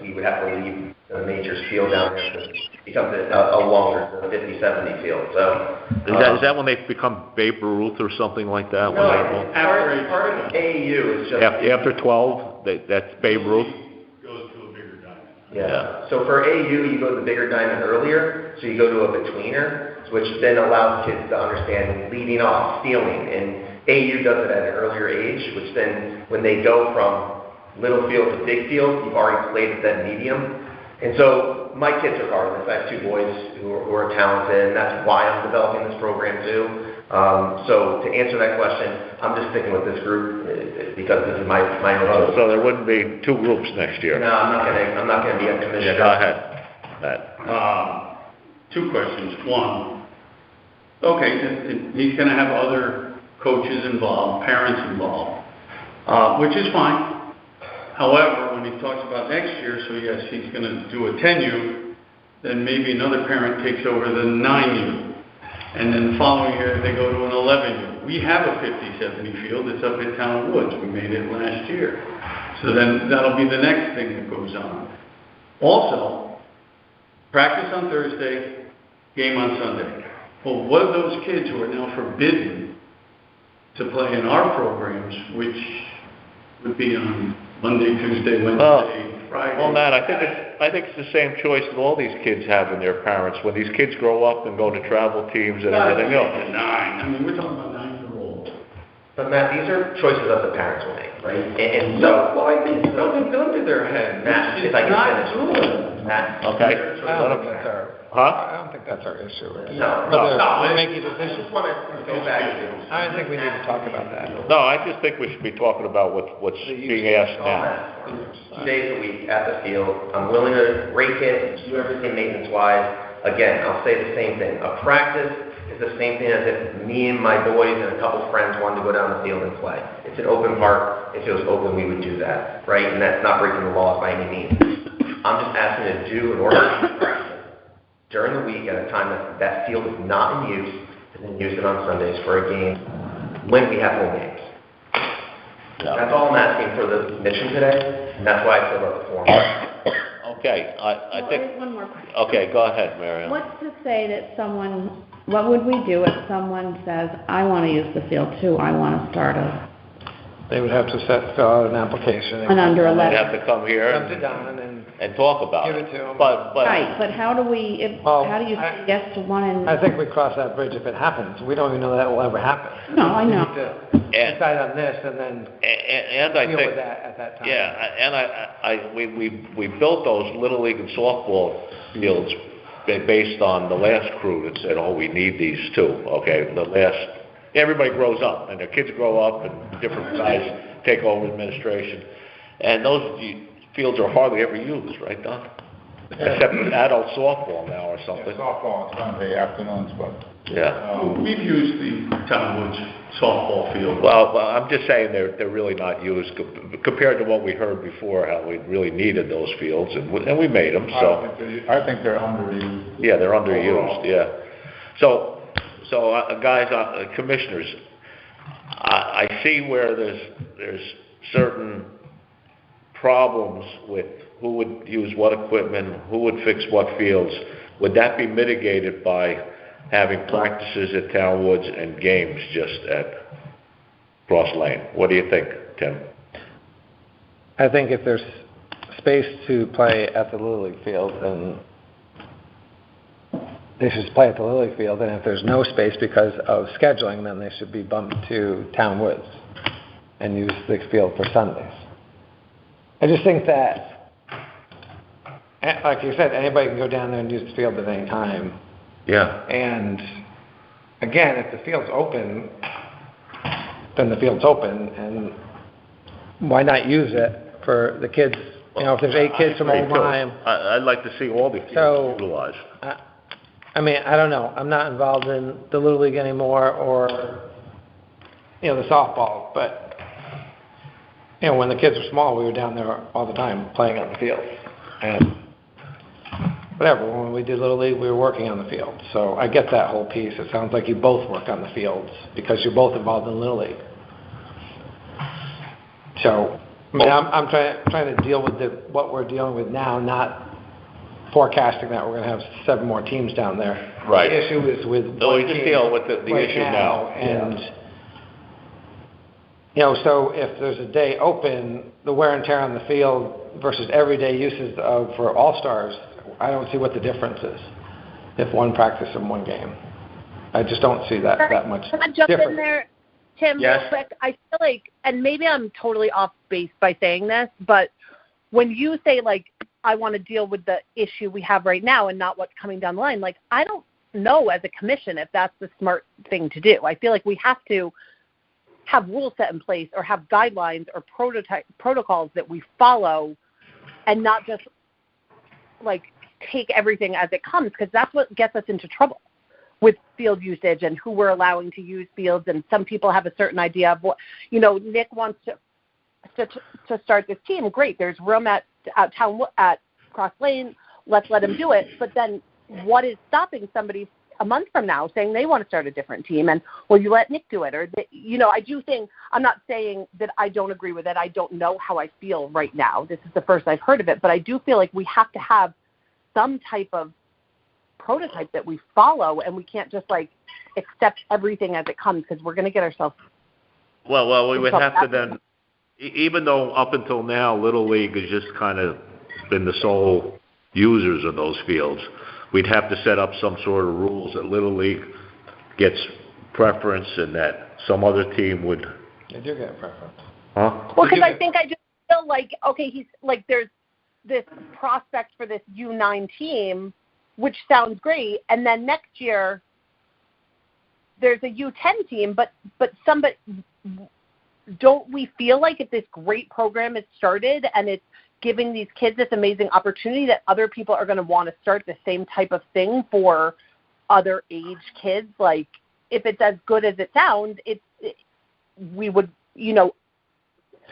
we would have to leave the majors field down there because it becomes a longer 50-70 field. So Is that when they become Babe Ruth or something like that? no, part of AAU is just After 12, that's Babe Ruth? Goes to a bigger diamond. Yeah. So for AU, you go to the bigger diamond earlier, so you go to a betweener, which then allows kids to understand leading off, stealing, and AU does it at an earlier age, which then when they go from little field to big field, you've already played at that medium. And so my kids are part of this. I have two boys who are talented, and that's why I'm developing this program too. So to answer that question, I'm just sticking with this group because this is my own. So there wouldn't be two groups next year? No, I'm not gonna be a commissioner. Yeah, go ahead, Matt. Two questions. One, okay, he's gonna have other coaches involved, parents involved, which is fine. However, when he talks about next year, so yes, he's gonna do a 10U, then maybe another parent takes over the 9U. And then the following year, they go to an 11U. We have a 50-70 field. It's up at Town Woods. We made it last year. So then that'll be the next thing that goes on. Also, practice on Thursday, game on Sunday. Well, what of those kids who are now forbidden to play in our programs, which would be on Monday, Tuesday, Wednesday, Friday? Well, Matt, I think it's the same choice that all these kids have in their parents. When these kids grow up and go to travel teams and everything else. 9. I mean, we're talking about 9-year-olds. But Matt, these are choices that the parents will make, right? And so, Well, I think something gun to their head. Matt, It's if I can not finish. good. Matt, Okay? I don't think that's our issue. No. Whether No. we're making I decisions. just want to go back to. I don't think we need to talk about that. No, I just think we should be talking about what's being asked now. 2 days a week at the field. I'm willing to rake it, do everything maintenance-wise. Again, I'll say the same thing. A practice is the same thing as if me and my boys and a couple friends wanted to go down the field and play. It's an open park. If it was open, we would do that, right? And that's not breaking the laws by any means. I'm just asking to do an organized practice during the week at a time that field is not in use, and then use it on Sundays for a game when we have home games. That's all I'm asking for the mission today, and that's why I filled out the form. Okay, I Well, think, there's one more question. okay, go ahead, Marion. What's to say that what would we do if someone says, I want to use the field too, I want to start They would have to fill out an application. an under They'd 11? have to come here Come to Don and talk about give it. it to 'em. But, Right, but how do Well, how do you say yes to one and? I think we cross that bridge if it happens. We don't even know that will ever happen. No, I know. We need to And- decide on this and then and I deal think, with that at that time. yeah, and we built those Little League and softball fields based on the last crew that said, oh, we need these too, okay? Everybody grows up, and their kids grow up, and different guys take over administration. And those fields are hardly ever used, right, Don? Except for adult softball now or Yeah, something. softball on Sunday afternoons, but, Yeah. We've used the Town Woods softball field. Well, I'm just saying they're really not used compared to what we heard before, how we really needed those fields, and we made them, so. I think they're underused. Yeah, they're Overall. underused, yeah. So, guys, commissioners, I see where there's certain problems with who would use what equipment, who would fix what fields. Would that be mitigated by having practices at Town Woods and games just at Cross Lane? What do you think, Tim? I think if there's space to play at the Little League field, then they should play at the Little League field, and if there's no space because of scheduling, then they should be bumped to Town Woods and use the field for Sundays. I just think that, like you said, anybody can go down there and use the field at any time. Yeah. And again, if the field's open, then the field's open, and why not use it for the kids? You know, if there's 8 kids from Old Lyme. I'd like to see all the So- fields utilized. I mean, I don't know. I'm not involved in the Little League anymore or, you know, the softball, but, you know, when the kids were small, we were down there all the time playing on the field. And whatever, when we did Little League, we were working on the field. So I get that whole piece. It sounds like you both work on the fields because you're both involved in Little League. So, I mean, I'm trying to deal with what we're dealing with now, not forecasting that we're going to have 7 more teams down there. Right. The issue is with So we one just team deal with the right issue now. And, you know, so if there's a day open, the wear and tear on the field versus everyday uses for All-Stars, I don't see what the difference is if one practice and one game. I just don't see that much difference. Can I jump in there, Tim, Yes. real quick? I feel like, and maybe I'm totally off base by saying this, but when you say, like, I want to deal with the issue we have right now and not what's coming down the line, like, I don't know as a commission if that's the smart thing to do. I feel like we have to have rules set in place or have guidelines or protocols that we follow and not just, like, take everything as it comes, because that's what gets us into trouble with field usage and who we're allowing to use fields. And some people have a certain idea of what, you know, Nick wants to start this team. Great. There's room at Cross Lane. Let's let him do it. But then what is stopping somebody a month from now saying they want to start a different team? And, well, you let Nick do it. Or, you know, I do think, I'm not saying that I don't agree with it. I don't know how I feel right now. This is the first I've heard of it. But I do feel like we have to have some type of prototype that we follow, and we can't just, like, accept everything as it comes, because we're going to get ourselves. Well, we would have to then, even though up until now, Little League has just kind of been the sole users of those fields, we'd have to set up some sort of rules that Little League gets preference and that some other team would. They do get preference. Huh? Well, because I think I just feel like, okay, he's like, there's this prospect for this U9 team, which sounds great, and then next year there's a U10 team, but somebody, don't we feel like if this great program is started and it's giving these kids this amazing opportunity that other people are going to want to start the same type of thing for other age kids? Like, if it's as good as it sounds, we would, you know,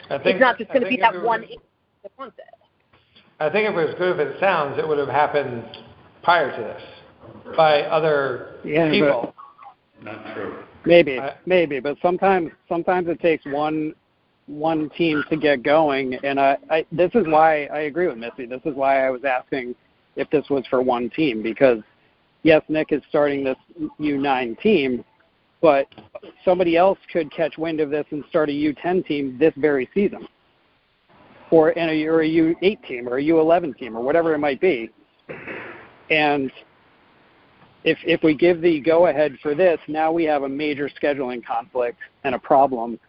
it's not just going to be that one age that wants it. I think if it was good as it sounds, it would have happened prior to this by other people. Not true. Maybe, but sometimes it takes one team to get going, and this is why I agree with Missy. This is why I was asking if this was for one team, because yes, Nick is starting this U9 team, but somebody else could catch wind of this and start a U10 team this very season, or a U8 team or a U11 team or whatever it might be. And if we give the go-ahead for this, now we have a major scheduling conflict and a problem.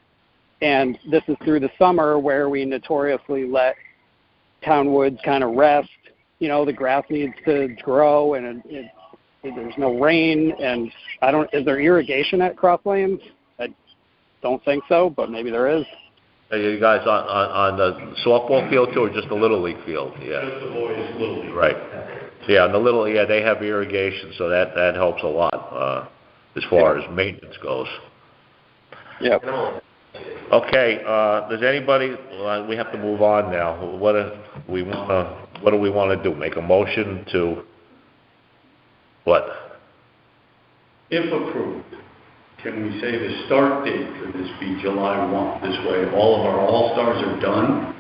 And this is through the summer where we notoriously let town woods kind of rest. You know, the grass needs to grow, and there's no rain. And is there irrigation at Cross Lanes? I don't think so, but maybe there is. Are you guys on the softball field too, or just the Little League field? Yeah. Just the boys' Little League. Right. Yeah, they have irrigation, so that helps a lot as far as maintenance goes. Yeah. Okay, does anybody, we have to move on now. What do we want to do? Make a motion to what? If approved, can we say the start date for this be July 1? This way all of our All-Stars are done?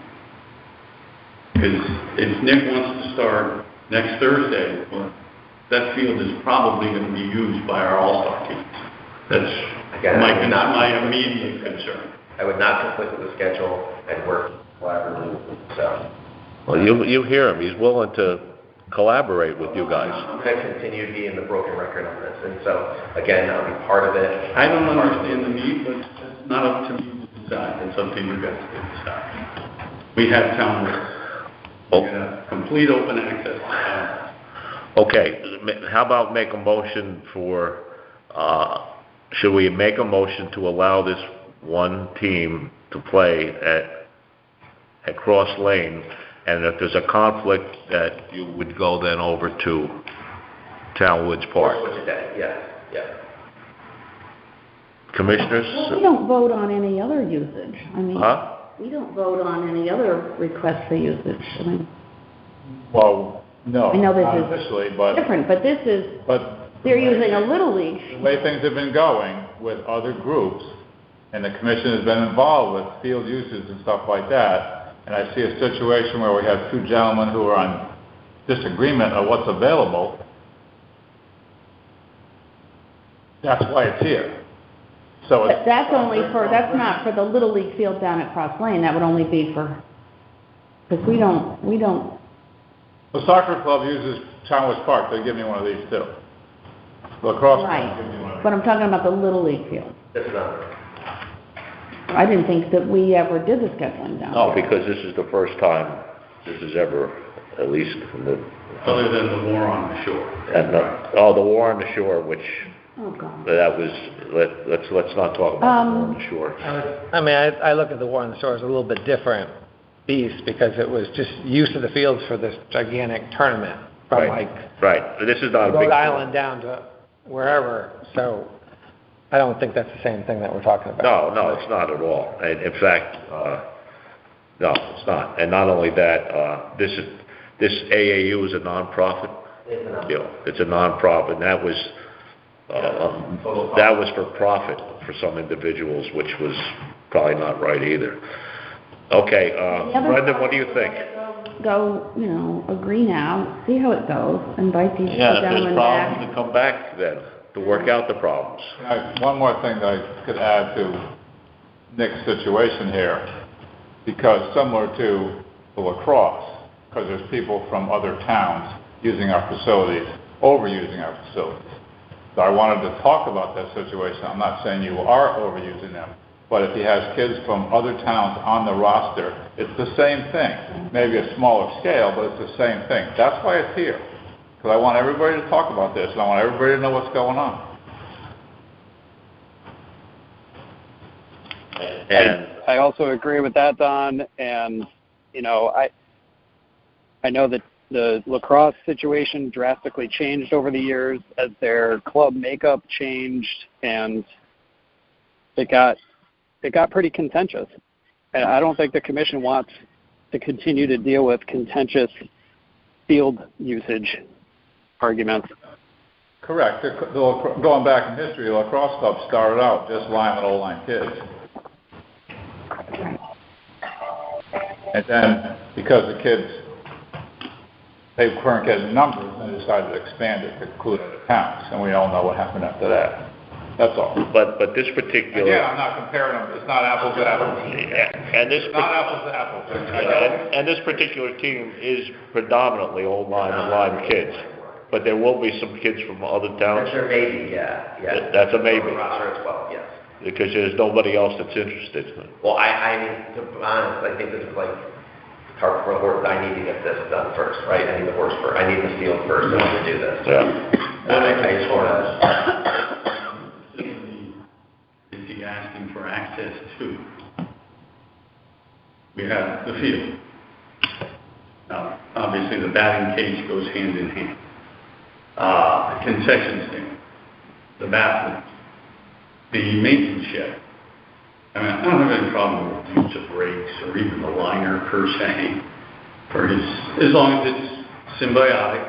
Because if Nick wants to start next Thursday, well, that field is probably going to be used by our All-Star teams. That's my immediate concern. I would not conflict with the schedule and work collaboratively, so. Well, you hear him. He's willing to collaborate with you guys. I'm going to continue to be in the broken record on this, and so, again, I'll be part of it. I don't understand the need, but it's not up to me to decide. It's up to you guys to decide. We have town work. We have complete open access. Okay, how about make a motion for, should we make a motion to allow this one team to play at Cross Lane, and if there's a conflict that you would go then over to Town Woods Park? Yeah. Commissioners? Well, we don't vote on any other usage. I mean, Huh? we don't vote on any other requests for usage. I mean, Well, No, I know this not is officially, but, different, but this is, they're using a Little League. the way things have been going with other groups, and the commission has been involved with field uses and stuff like that, and I see a situation where we have two gentlemen who are on disagreement of what's available, that's why it's here. So But it's. that's not for the Little League field down at Cross Lane, that would only be for, because we don't, The soccer club uses Townwich Park, they give me one of these too. Lacrosse club gives me one of but these. I'm talking about the Little League field. This is not. I didn't think that we ever did the scheduling down No, there. because this is the first time this is ever, at least from the, Other than the war on the shore. and, the war on the shore, which, Oh, God. that was, let's not talk about the war on the shore. I mean, I look at the War on the Shore as a little bit different beast because it was just use of the fields for this gigantic tournament from Right. Right, this is not a big. Rhode Island down to wherever, so I don't think that's the same thing that we're talking about. No, it's not at all. And in fact, no, it's not. And not only that, this AAU is a nonprofit deal. It's a nonprofit, and that was for profit for some individuals, which was probably not right either. Okay, The other Brendan, what do you think? Go, agree now, see how it goes, invite these two Yeah, if there's gentlemen problems, back. to come back then, to work out the problems. One more thing that I could add to Nick's situation here, because similar to the lacrosse, because there's people from other towns using our facilities, overusing our facilities. So I wanted to talk about that situation. I'm not saying you are overusing them, but if he has kids from other towns on the roster, it's the same thing. Maybe a smaller scale, but it's the same thing. That's why it's here. Because I want everybody to talk about this, and I want everybody to know what's going on. And, I also agree with that, Don, and, I know that the lacrosse situation drastically changed over the years as their club makeup changed, and it got pretty contentious. And I don't think the commission wants to continue to deal with contentious field usage arguments. Correct. Going back in history, the lacrosse club started out just lining old line kids. And then, because the kids, they weren't getting numbers, they decided to expand it to include other towns, and we all know what happened after that. That's all. but this particular. Again, I'm not comparing them, it's not apples to apples. And this. It's not apples to apples. And this particular team is predominantly old line and line kids, but there will be some kids from other towns. There may be, yeah. That's a maybe. Roster as well, yes. Because there's nobody else that's interested. Well, I mean, to be honest, I think this is like cart before the horse. I need to get this done first, right? I need the horse first. I need the field first in order to do this. Yeah. I just want to. Is he asking for access to? We have the field. Now, obviously, the batting cage goes hand in hand. The concession stand, the bathroom, the maintenance shed. I mean, I don't have any problem with the use of rakes or even the liner per se, as long as it's symbiotic.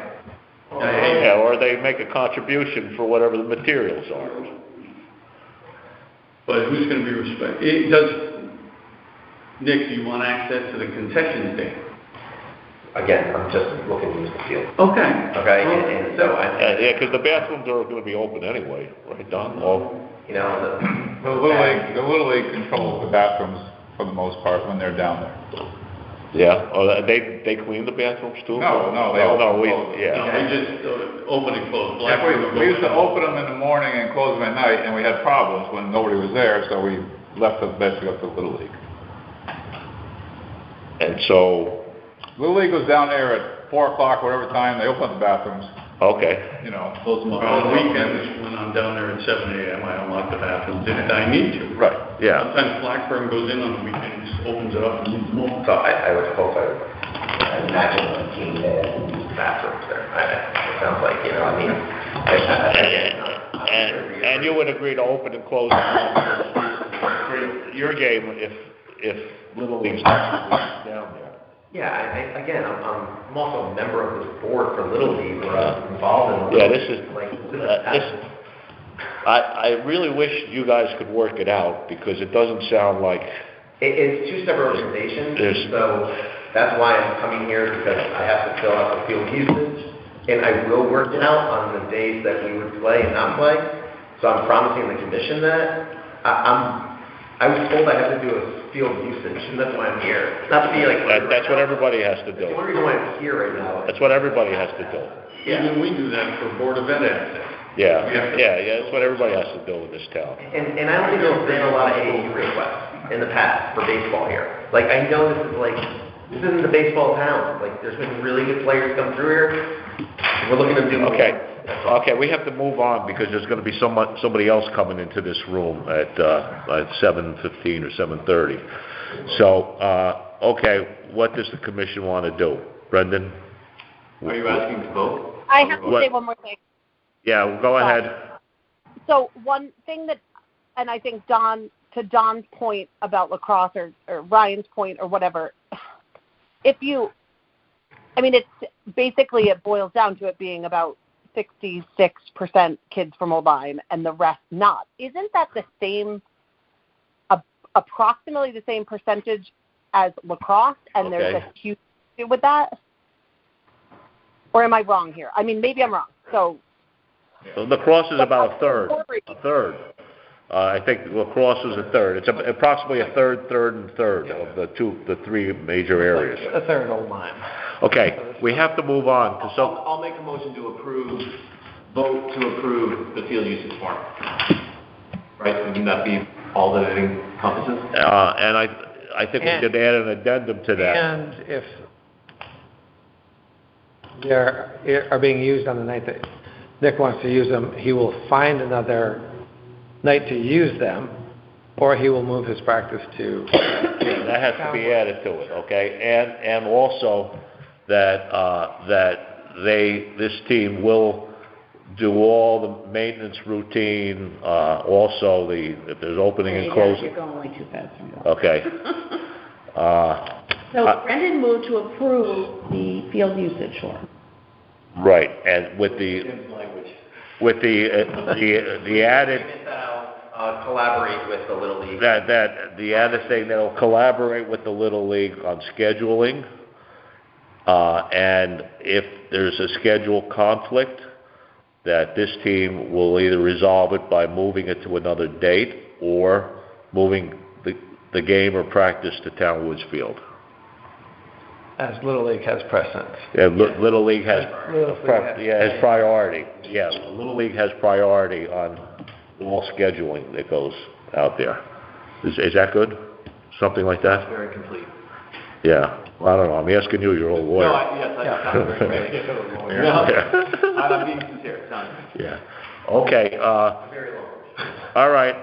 Yeah, or they make a contribution for whatever the materials are. But who's going to be Nick, do you want access to the concession stand? Again, I'm just looking to use the field. Okay. Okay, and so Yeah, because the bathrooms are gonna be open anyway, right, Don? The Little League controls the bathrooms for the most part when they're down there. Yeah, they clean the bathrooms too? No, they No, open we, and close. yeah. They just open and close. We used to open them in the morning and close them at night, and we had problems when nobody was there, so we left them basically up to Little League. And so, Little League was down there at 4 o'clock, whatever time, they open up the bathrooms, okay, close them up. On the weekends, when I'm down there at 7 a.m., I unlock the bathrooms if I need to. right, yeah. Sometimes Blackburn goes in on the weekend, just opens it up and leaves them open. So I would hope I imagine a team that use the bathrooms there. It sounds like, And you would agree to open and close for your game if Little League's not down there? Yeah, I'm also a member of this board for Little League, where I'm involved in. Yeah, this is, this I really wish you guys could work it out, because it doesn't sound like, It's two separate organizations, so that's why I'm coming here, because I have to fill out the field usage, and I will work it out on the days that we would play and not play. So I'm promising the commission that. I was told I had to do a field usage, and that's why I'm here. Not to be like. that's what everybody has to The do. only reason why I'm here right now. That's what everybody has to do. Even we do that for Board of Ed access. Yeah, that's what everybody has to do in this town. And I don't think there's been a lot of AAU requests in the past for baseball here. Like, I know this isn't the baseball town. Like, there's been really good players come through here. We're looking to do more. Okay, we have to move on, because there's gonna be somebody else coming into this room at 7:15 or 7:30. So, okay, what does the commission wanna do? Brendan? Are you asking to vote? I have to What? say one more thing. Yeah, well, go ahead. So one thing that, and I think to Don's point about lacrosse, or Ryan's point, or whatever, it's basically, it boils down to it being about 66% kids from Oldime and the rest not. Isn't that the same, approximately the same percentage as lacrosse? And there's a huge issue with that? Or am I wrong here? I mean, maybe I'm wrong. So Lacrosse is about a third. I think lacrosse is a third. It's approximately a third, and third of the three major areas. A third old line. Okay, we have to move on, because I'll make a motion to vote to approve the field usage form. Right, wouldn't that be all that it encompasses? and I think we could add an addendum to that. And if they are being used on the night that Nick wants to use them, he will find another night to use them, or he will move his practice to. That has to be added to it, okay? And also that this team will do all the maintenance routine, also if there's opening and closing. You're going way too fast. Okay. So Brendan moved to approve the field usage form. Right, and with the added, I'll collaborate with the Little League. the added thing, they'll collaborate with the Little League on scheduling, and if there's a schedule conflict, that this team will either resolve it by moving it to another date, or moving the game or practice to Town Woods Field. As Little League has precedence. Yeah, Little League has, has has priority. Yeah, Little League has priority on all scheduling that goes out there. Is that good? Something like that? Very complete. Yeah. Well, I don't know. I'm asking you, you're a lawyer. No, I sound very great. No, I'm being sincere. Sounds good. Yeah. Okay, Very low. all right,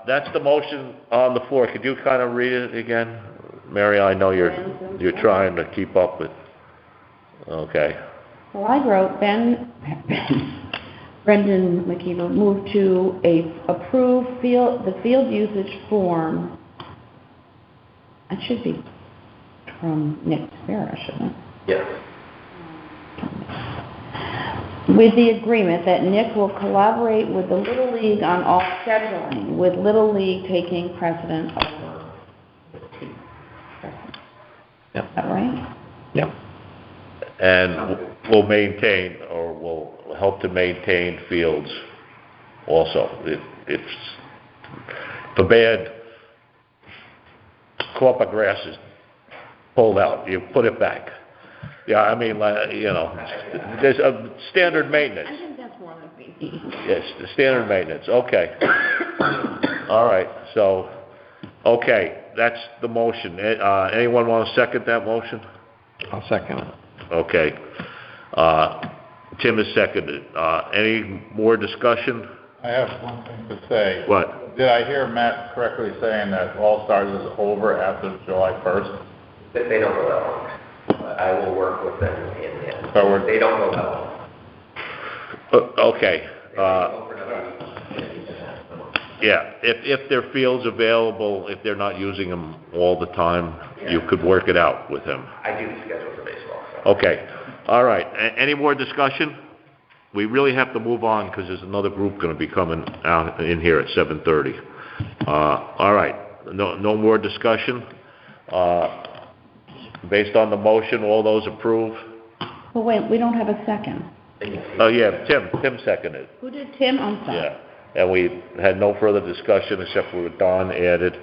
that's the motion on the floor. Could you kind of read it again? Mary, I know you're trying to keep up with, okay. Well, I wrote, Brendan McKeever moved to approve the field usage form. That should be from Nick Spera, shouldn't it? Yes. With the agreement that Nick will collaborate with the Little League on all scheduling, with Little League taking precedent over the team. Yep. Is that right? Yep. And we'll maintain, or will help to maintain fields also. If the bad clump of grass is pulled out, you put it back. Yeah, I mean, there's a standard maintenance. I think that's more like me. Yes, the standard maintenance, okay. All right, so, okay, that's the motion. Anyone want to second that motion? I'll second it. Okay. Tim has seconded. Any more discussion? I have one thing to say. What? Did I hear Matt correctly saying that All-Stars is over after July 1st? They don't know that long. I will work with them in the end. So They don't know that long. Okay. Yeah, if their field's available, if they're not using them all the time, you could work it out with him. I do the schedule for baseball, so. Okay, all right. Any more discussion? We really have to move on because there's another group gonna be coming out in here at 7:30. All right, no more discussion? Based on the motion, all those approve? But wait, we don't have a second. Oh, yeah, Tim seconded. Who did Tim? I'm sorry. Yeah, and we had no further discussion except for what Don added.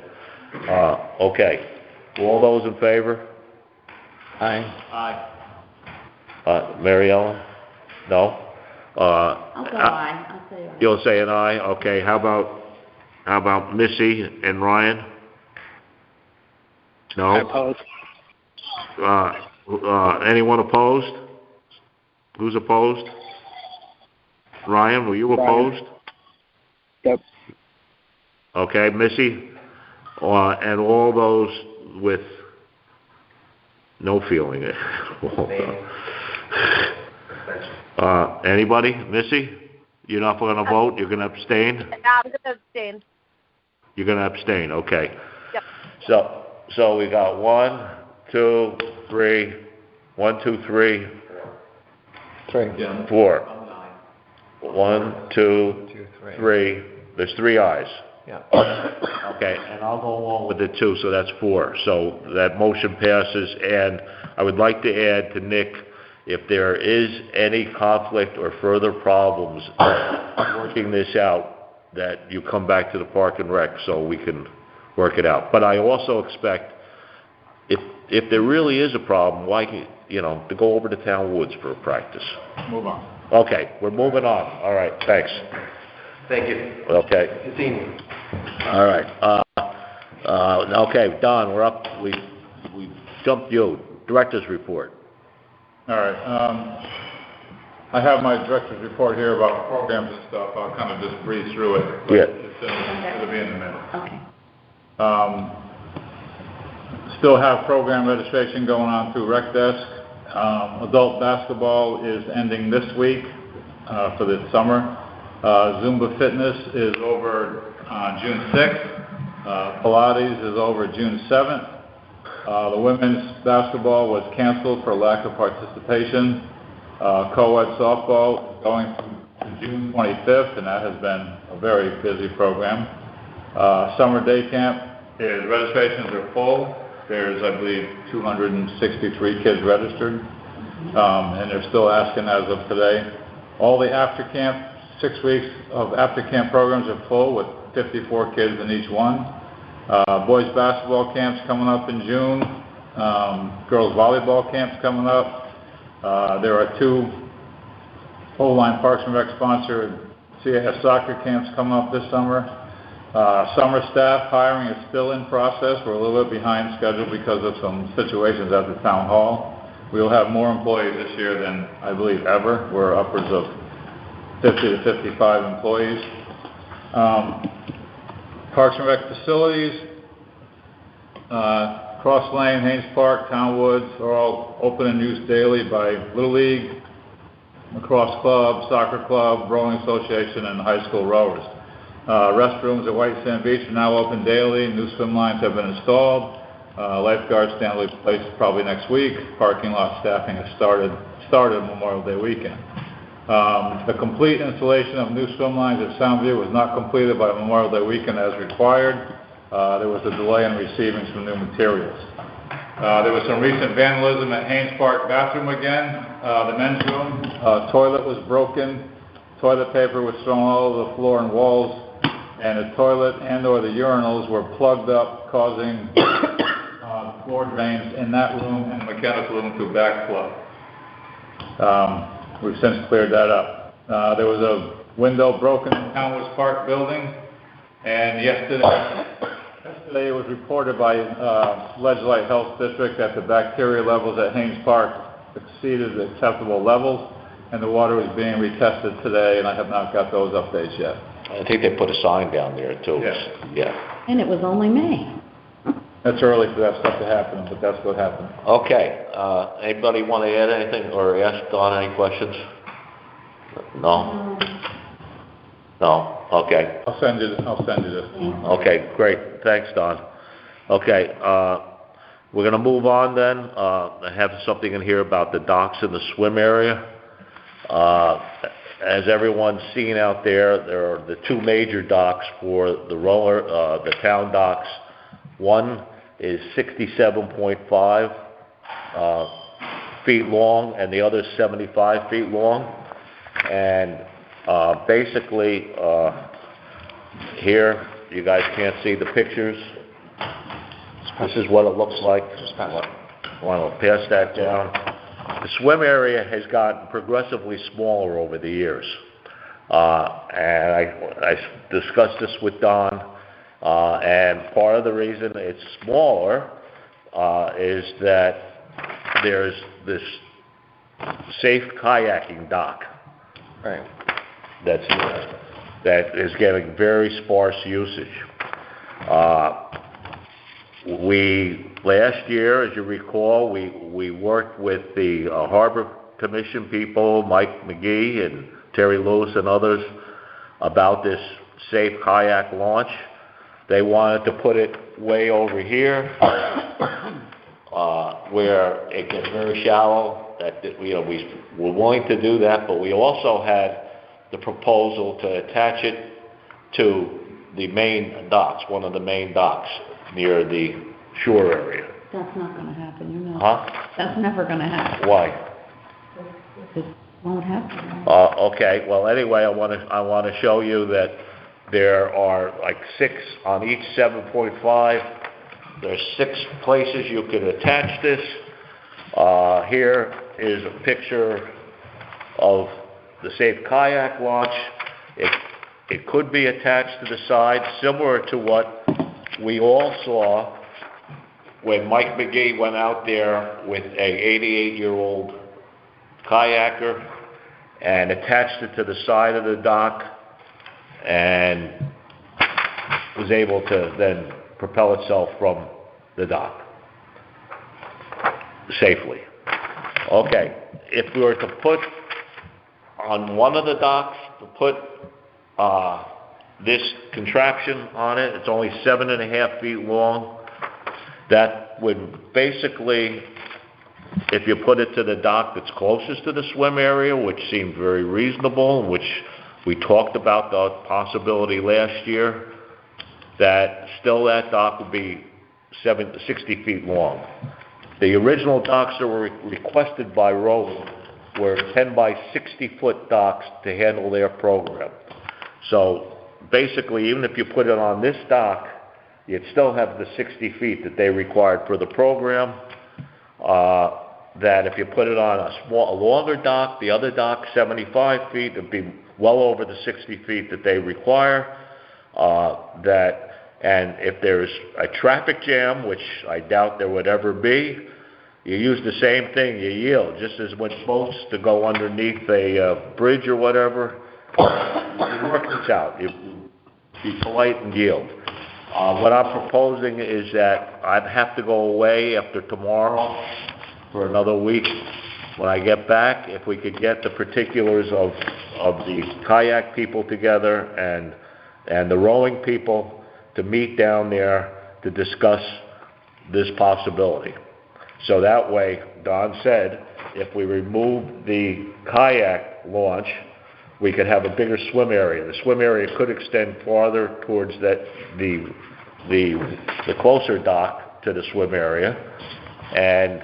Okay, all those in favor? Aye. Mary Ellen? No? I'll go aye. I'll say aye. You'll say an aye, okay, how about Missy and Ryan? I No? oppose. Anyone opposed? Who's opposed? Ryan, were you Ryan. opposed? Yep. Okay, Missy, and all those with no feeling. Anybody? Missy? You're not gonna vote? You're gonna abstain? I'm gonna abstain. You're gonna abstain, okay. Yep. So we got 1, 2, 3, 1, 2, 3, 4. 1, 2, 3. There's 3 ayes. Yeah. Okay, and I'll go along with it too, so that's 4. So that motion passes, and I would like to add to Nick, if there is any conflict or further problems working this out, that you come back to the Park and Rec so we can work it out. But I also expect, if there really is a problem, to go over to Town Woods for a practice. Move on. Okay, we're moving on. All right, thanks. Thank you. Okay. Good seeing you. All right, okay, Don, we're up, we jumped you, Director's Report. All right, I have my director's report here about programs and stuff. I'll kind of just breeze through it. But Yeah. It'll be in the minutes. Okay. Still have program registration going on through Rec Desk. Adult basketball is ending this week, for the summer. Zumba Fitness is over on June 6th. Pilates is over June 7th. The women's basketball was canceled for lack of participation. Co-ed softball is going to June 25th, and that has been a very busy program. Summer day camp registrations are full. There's, I believe, 263 kids registered, and they're still asking as of today. All the after camp, 6 weeks of after camp programs are full with 54 kids in each one. Boys basketball camps coming up in June. Girls volleyball camps coming up. There are 2 O-Line Parks and Rec sponsored CAS soccer camps coming up this summer. Summer staff hiring is still in process. We're a little bit behind schedule because of some situations at the town hall. We'll have more employees this year than I believe ever. We're upwards of 50 to 55 employees. Parks and Rec facilities, Cross Lane, Haynes Park, Town Woods are all open and used daily by Little League, Lacrosse Club, Soccer Club, Rowing Association, and high school rowers. Restrooms at White Sand Beach are now open daily. New swim lines have been installed. Lifeguards Stanley Place probably next week. Parking lot staffing has started Memorial Day weekend. The complete installation of new swim lines at Soundview was not completed by Memorial Day weekend as required. There was a delay in receiving some new materials. There was some recent vandalism at Haynes Park bathroom again, the men's room. Toilet was broken. Toilet paper was thrown all over the floor and walls, and the toilet and or the urinals were plugged up, causing floor drains in that room and the mechanical room to backflow. We've since cleared that up. There was a window broken in Townwoods Park building, and yesterday it was reported by Ledgelight Health District that the bacteria levels at Haynes Park exceeded acceptable levels, and the water is being retested today, and I have not got those updates yet. I think they put a sign down there too. Yes. Yeah. And it was only May. It's early for that stuff to happen, but that's what happened. Okay, anybody want to add anything or ask Don any questions? No? No? Okay. I'll send you this. Okay, great. Thanks, Don. Okay, we're gonna move on then. I have something in here about the docks in the swim area. As everyone's seen out there, there are the two major docks for the the town docks. One is 67.5 feet long, and the other is 75 feet long. And basically, here, you guys can't see the pictures. This is what it looks like. Want to pass that down. The swim area has gotten progressively smaller over the years. And I discussed this with Don, and part of the reason it's smaller is that there's this safe kayaking dock. Right. That is getting very sparse usage. Last year, as you recall, we worked with the Harbor Commission people, Mike McGee and Terry Lewis and others, about this safe kayak launch. They wanted to put it way over here, where it gets very shallow. We were willing to do that, but we also had the proposal to attach it to the main docks, one of the main docks near the shore area. That's not gonna happen, you know. Huh? That's never gonna happen. Why? It won't happen. Okay, well, anyway, I wanna show you that there are like 6 on each 7.5. There's 6 places you could attach this. Here is a picture of the safe kayak launch. It could be attached to the side, similar to what we all saw when Mike McGee went out there with a 88-year-old kayaker and attached it to the side of the dock and was able to then propel itself from the dock safely. Okay, if we were to put on one of the docks, to put this contraption on it, it's only 7.5 feet long. That would basically, if you put it to the dock that's closest to the swim area, which seemed very reasonable, which we talked about the possibility last year, that dock would be 60 feet long. The original docks that were requested by Rowland were 10 by 60 foot docks to handle their program. So basically, even if you put it on this dock, you'd still have the 60 feet that they required for the program. That if you put it on a longer dock, the other dock, 75 feet, it'd be well over the 60 feet that they require. And if there's a traffic jam, which I doubt there would ever be, you use the same thing, you yield, just as when boats to go underneath a bridge or whatever, you work this out. You be polite and yield. What I'm proposing is that I'd have to go away after tomorrow for another week. When I get back, if we could get the particulars of the kayak people together and the rowing people to meet down there to discuss this possibility. So that way, Don said, if we remove the kayak launch, we could have a bigger swim area. The swim area could extend farther towards the closer dock to the swim area, and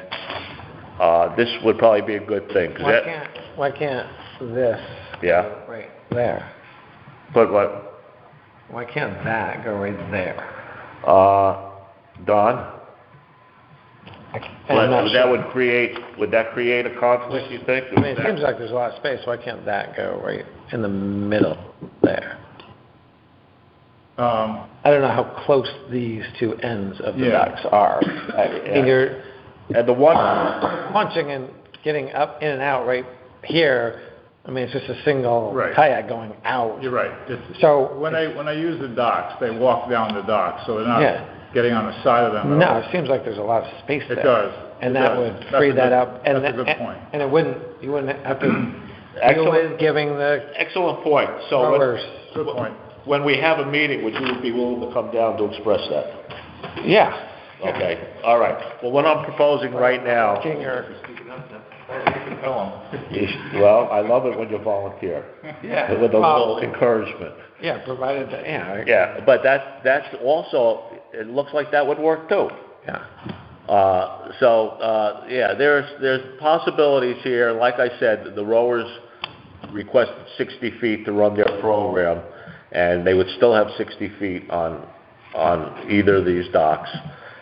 this would probably be a good thing. Why can't this Yeah. go right there? But what? Why can't that go right there? Don? I'm not sure. Would that create a conflict, you think? I mean, it seems like there's a lot of space. Why can't that go right in the middle there? I don't know how close these two ends of the docks are. And you're And the one, punching and getting up in and out right here. I mean, it's just a single Right. kayak going out. You're right. So When I use the docks, they walk down the docks, so they're not Yeah. getting on the side of them at No, all. it seems like there's a lot of space there. It does. And It that does. would That's free a that good- up. And that's a good point. And you wouldn't have to deal Excellent, with giving the excellent point. So rowers. Good point. when we have a meeting, would you be willing to come down to express that? Yeah. Okay, all right. Well, what I'm proposing right now, King or- well, I love it when you volunteer. Yeah. With a Well, little encouragement. Yeah, provided that, yeah. Yeah, but that's also, it looks like that would work too. Yeah. Yeah, there's possibilities here. Like I said, the rowers requested 60 feet to run their program, and they would still have 60 feet on either of these docks.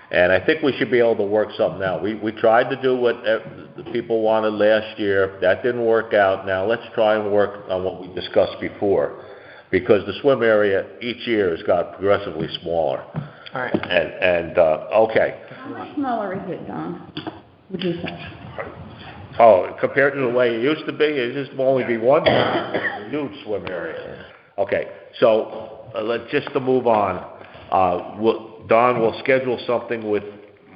And I think we should be able to work something out. We tried to do what the people wanted last year. That didn't work out. Now let's try and work on what we discussed before, because the swim area each year has got progressively smaller. All right. Okay. How much smaller is it, Don, would you say? Oh, compared to the way it used to be, it used to only be one huge swim area. Okay, so just to move on, Don will schedule something with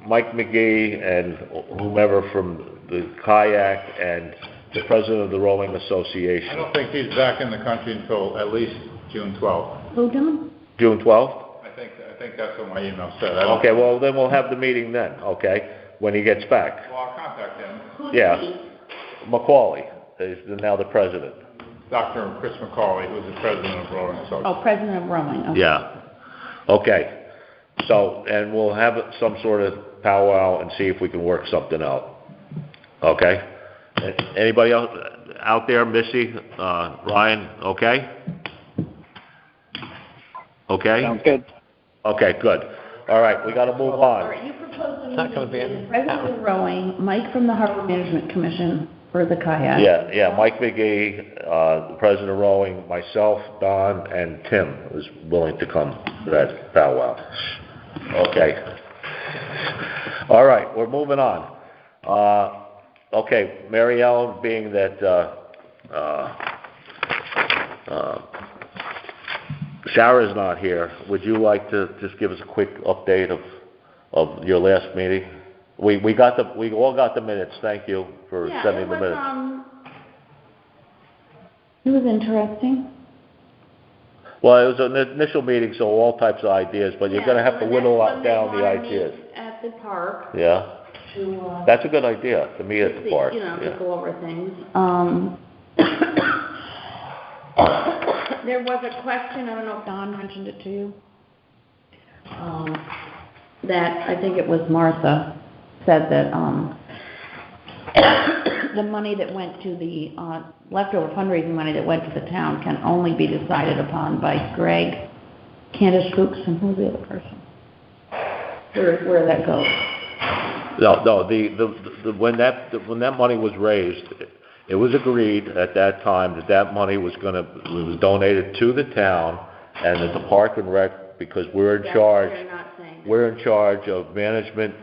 Mike McGee and whomever from the kayak and the president of the Rowing I Association. don't think he's back in the country until at least June 12th. Who, Don? June 12th? I think that's what my email said. Okay, well, then we'll have the meeting then, okay, when he gets back. Well, I'll contact him. Yeah. Macaulay is now the president. Dr. Chris McCauley, who's the president of Rowing Association. Oh, president of rowing, okay. Yeah. Okay. So, and we'll have some sort of powwow and see if we can work something out. Okay? Anybody else out there, Missy, Ryan, okay? Okay? Sounds good. Okay, good. All right, we gotta move All on. right, you propose a Not gonna be meeting in with the president of rowing, Mike from the Harbor Management Commission for the kayak. Yeah, Mike McGee, the president of rowing, myself, Don, and Tim is willing to come to that powwow. Okay. All right, we're moving on. Okay, Mary Ellen, being that, Sarah's not here, would you like to just give us a quick update of your last meeting? We all got the minutes, thank you for sending the minutes. It was interesting. Well, it was an initial meeting, so all types of ideas, but you're gonna have to whittle down the ideas. At the park Yeah, to, that's a good idea, to meet at the park. you know, to Yeah. go over things. There was a question, I don't know if Don mentioned it to you, that I think it was Martha said that, the money that went to the, leftover fundraising money that went to the town can only be decided upon by Greg, Candace Fuchs, and who's the other person? Where that goes. No, when that money was raised, it was agreed at that time that money was donated to the town, and that the Park and Rec, because we're in charge, They're not saying that. we're in charge of management,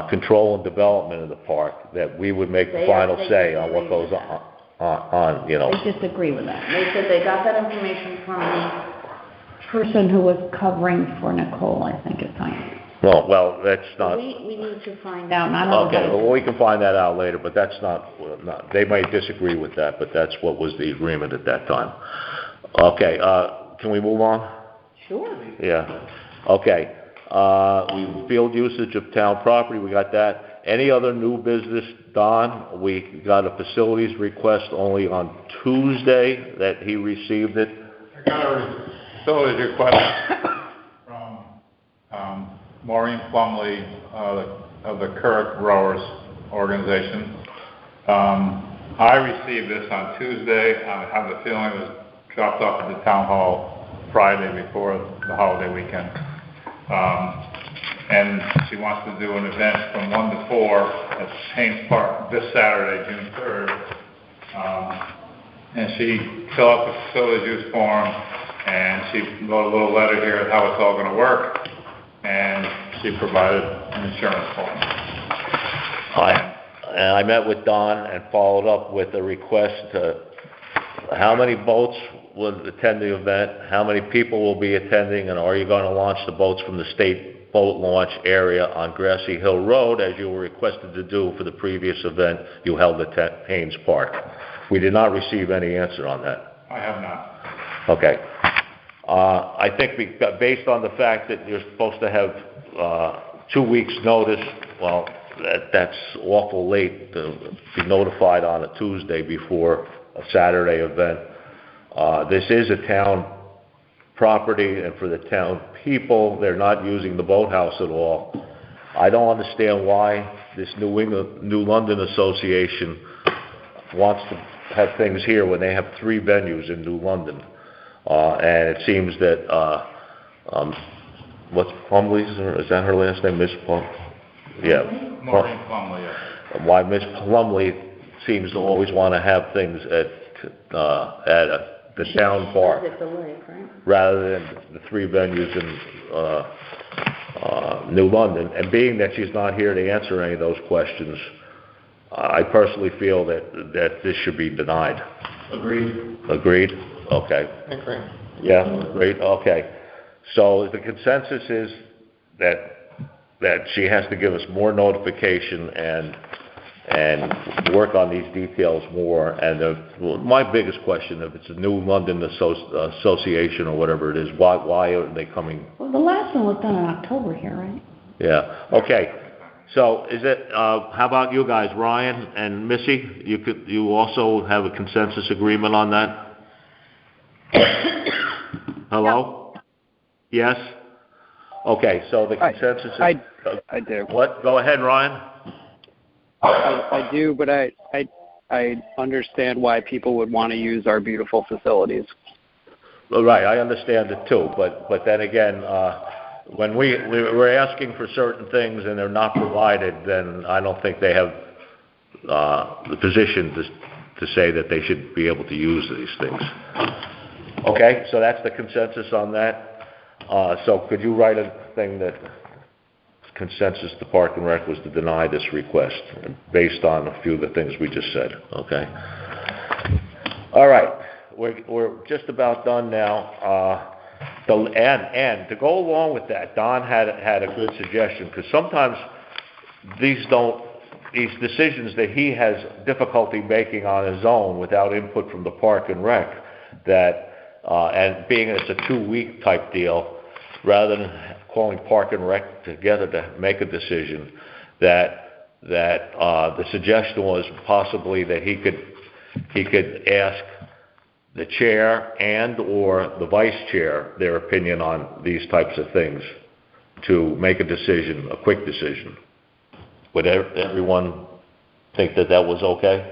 control and development of the park, that we would make the They final are- say they on what agree goes with on, you know. They disagree with that. They said they got that information from the person who was covering for Nicole, I think, at finance. No, well, that's not, We need to find out, and I don't know. okay, well, we can find that out later, but that's not, they may disagree with that, but that's what was the agreement at that time. Okay, can we move on? Sure. Yeah, okay. Field usage of town property, we got that. Any other new business, Don? We got a facilities request only on Tuesday that he received it. I got a facilities request from Maureen Plumley of the Kirk Rowers Organization. I received this on Tuesday. I have the feeling it was dropped off at the town hall Friday before the holiday weekend. And she wants to do an event from 1 to 4 at Haynes Park this Saturday, June 3rd. And she filled out the facilities use form, and she wrote a little letter here of how it's all going to work, and she provided an insurance form. I met with Don and followed up with a request to, how many boats will attend the event, how many people will be attending, and are you going to launch the boats from the state boat launch area on Grassy Hill Road, as you were requested to do for the previous event you held at Haynes Park. We did not receive any answer on that. I have not. Okay. I think based on the fact that you're supposed to have 2 weeks' notice, well, that's awful late to be notified on a Tuesday before a Saturday event. This is a town property, and for the town people, they're not using the boathouse at all. I don't understand why this New London Association wants to have things here when they have 3 venues in New London. And it seems that, what's Plumley's, or is that her last name, Miss Plum? Yeah. Maureen Plumley, yes. Why Miss Plumley seems to always want to have things at the town park, At the lake, right? rather than the 3 venues in, New London. And being that she's not here to answer any of those questions, I personally feel that this should be denied. Agreed. Agreed? Okay. Agree. Yeah, agreed, okay. So the consensus is that she has to give us more notification and work on these details more. And my biggest question, if it's a New London Association or whatever it is, why are they coming? Well, the last one was done in October here, right? Yeah, okay. So is it, how about you guys, Ryan and Missy? You also have a consensus agreement on that? Hello? Yes? Okay, so the consensus is... I do. What? Go ahead, Ryan. I do, but I understand why people would want to use our beautiful facilities. Well, right, I understand it too, but then again, when we're asking for certain things and they're not provided, then I don't think they have the position to say that they should be able to use these things. Okay, so that's the consensus on that. So could you write a thing that consensus the Park and Rec was to deny this request based on a few of the things we just said, okay? All right, we're just about done now. And to go along with that, Don had a good suggestion, because sometimes these decisions that he has difficulty making on his own without input from the Park and Rec, and being it's a 2-week type deal, rather than calling Park and Rec together to make a decision, that the suggestion was possibly that he could ask the chair and or the vice chair their opinion on these types of things to make a decision, a quick decision. Would everyone think that was okay?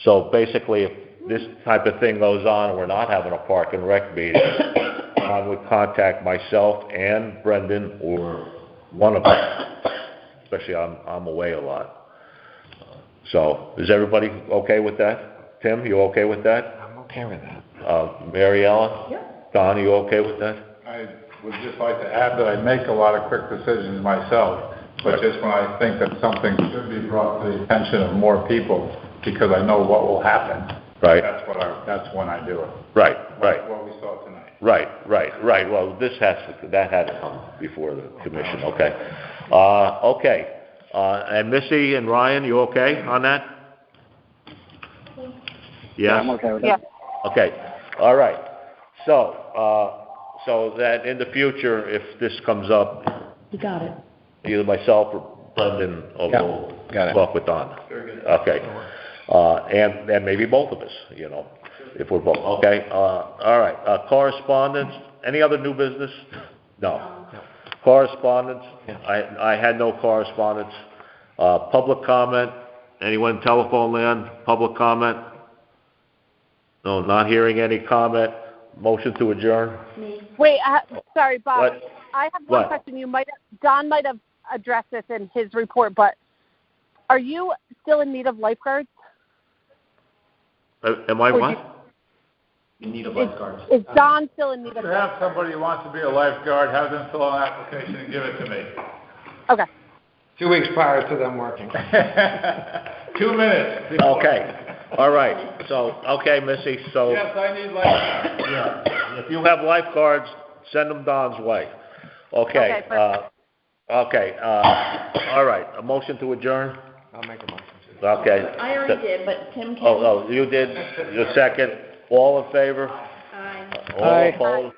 So basically, if this type of thing goes on and we're not having a Park and Rec meeting, I would contact myself and Brendan or one of us, especially I'm away a lot. So is everybody okay with that? Tim, you okay with that? I'm okay with that. Mary Ellen? Yeah. Don, you okay with that? I would just like to add that I make a lot of quick decisions myself, but just when I think that something should be brought to the attention of more people, because I know what will happen. Right. That's when I do it. Right. What we saw tonight. Right. Well, that had to come before the commission, okay. Okay. And Missy and Ryan, you okay on that? Yeah, Yes? I'm okay with Yeah. that. Okay, all right. So that in the future, if this comes up, You got it. either myself or Brendan will got it. talk with Don. Okay. And maybe both of us, if we're both, okay? All right, correspondence, any other new business? No. Correspondence? I had no correspondence. Public comment, anyone telephone land, public comment? No, not hearing any comment. Motion to adjourn? Wait, sorry, Bob. What? I have one What? question. Don might have addressed this in his report, but are you still in need of lifeguards? Am I Or what? In need of lifeguards. Is Don still in need If of you have somebody who wants to be a lifeguard, have them fill out an application and give it to me. Okay. 2 weeks prior to them working. 2 minutes. Okay, all right. So, okay, Missy, so... Yes, I need lifeguards. Yeah, if you have lifeguards, send them Don's way. Okay, perfect. all right, a motion to adjourn? I'll make a motion. Okay. I already did, but Tim can. Oh, you did, your second, all in favor? Aye. All Aye. opposed?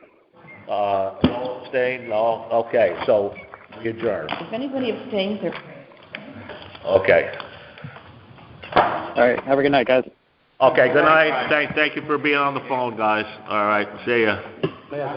No abstained, no, okay, so we adjourn, If anybody abstains, they're. okay. All right, have a good night, guys. Okay, good night, thank you for being on the phone, guys, all right, see ya.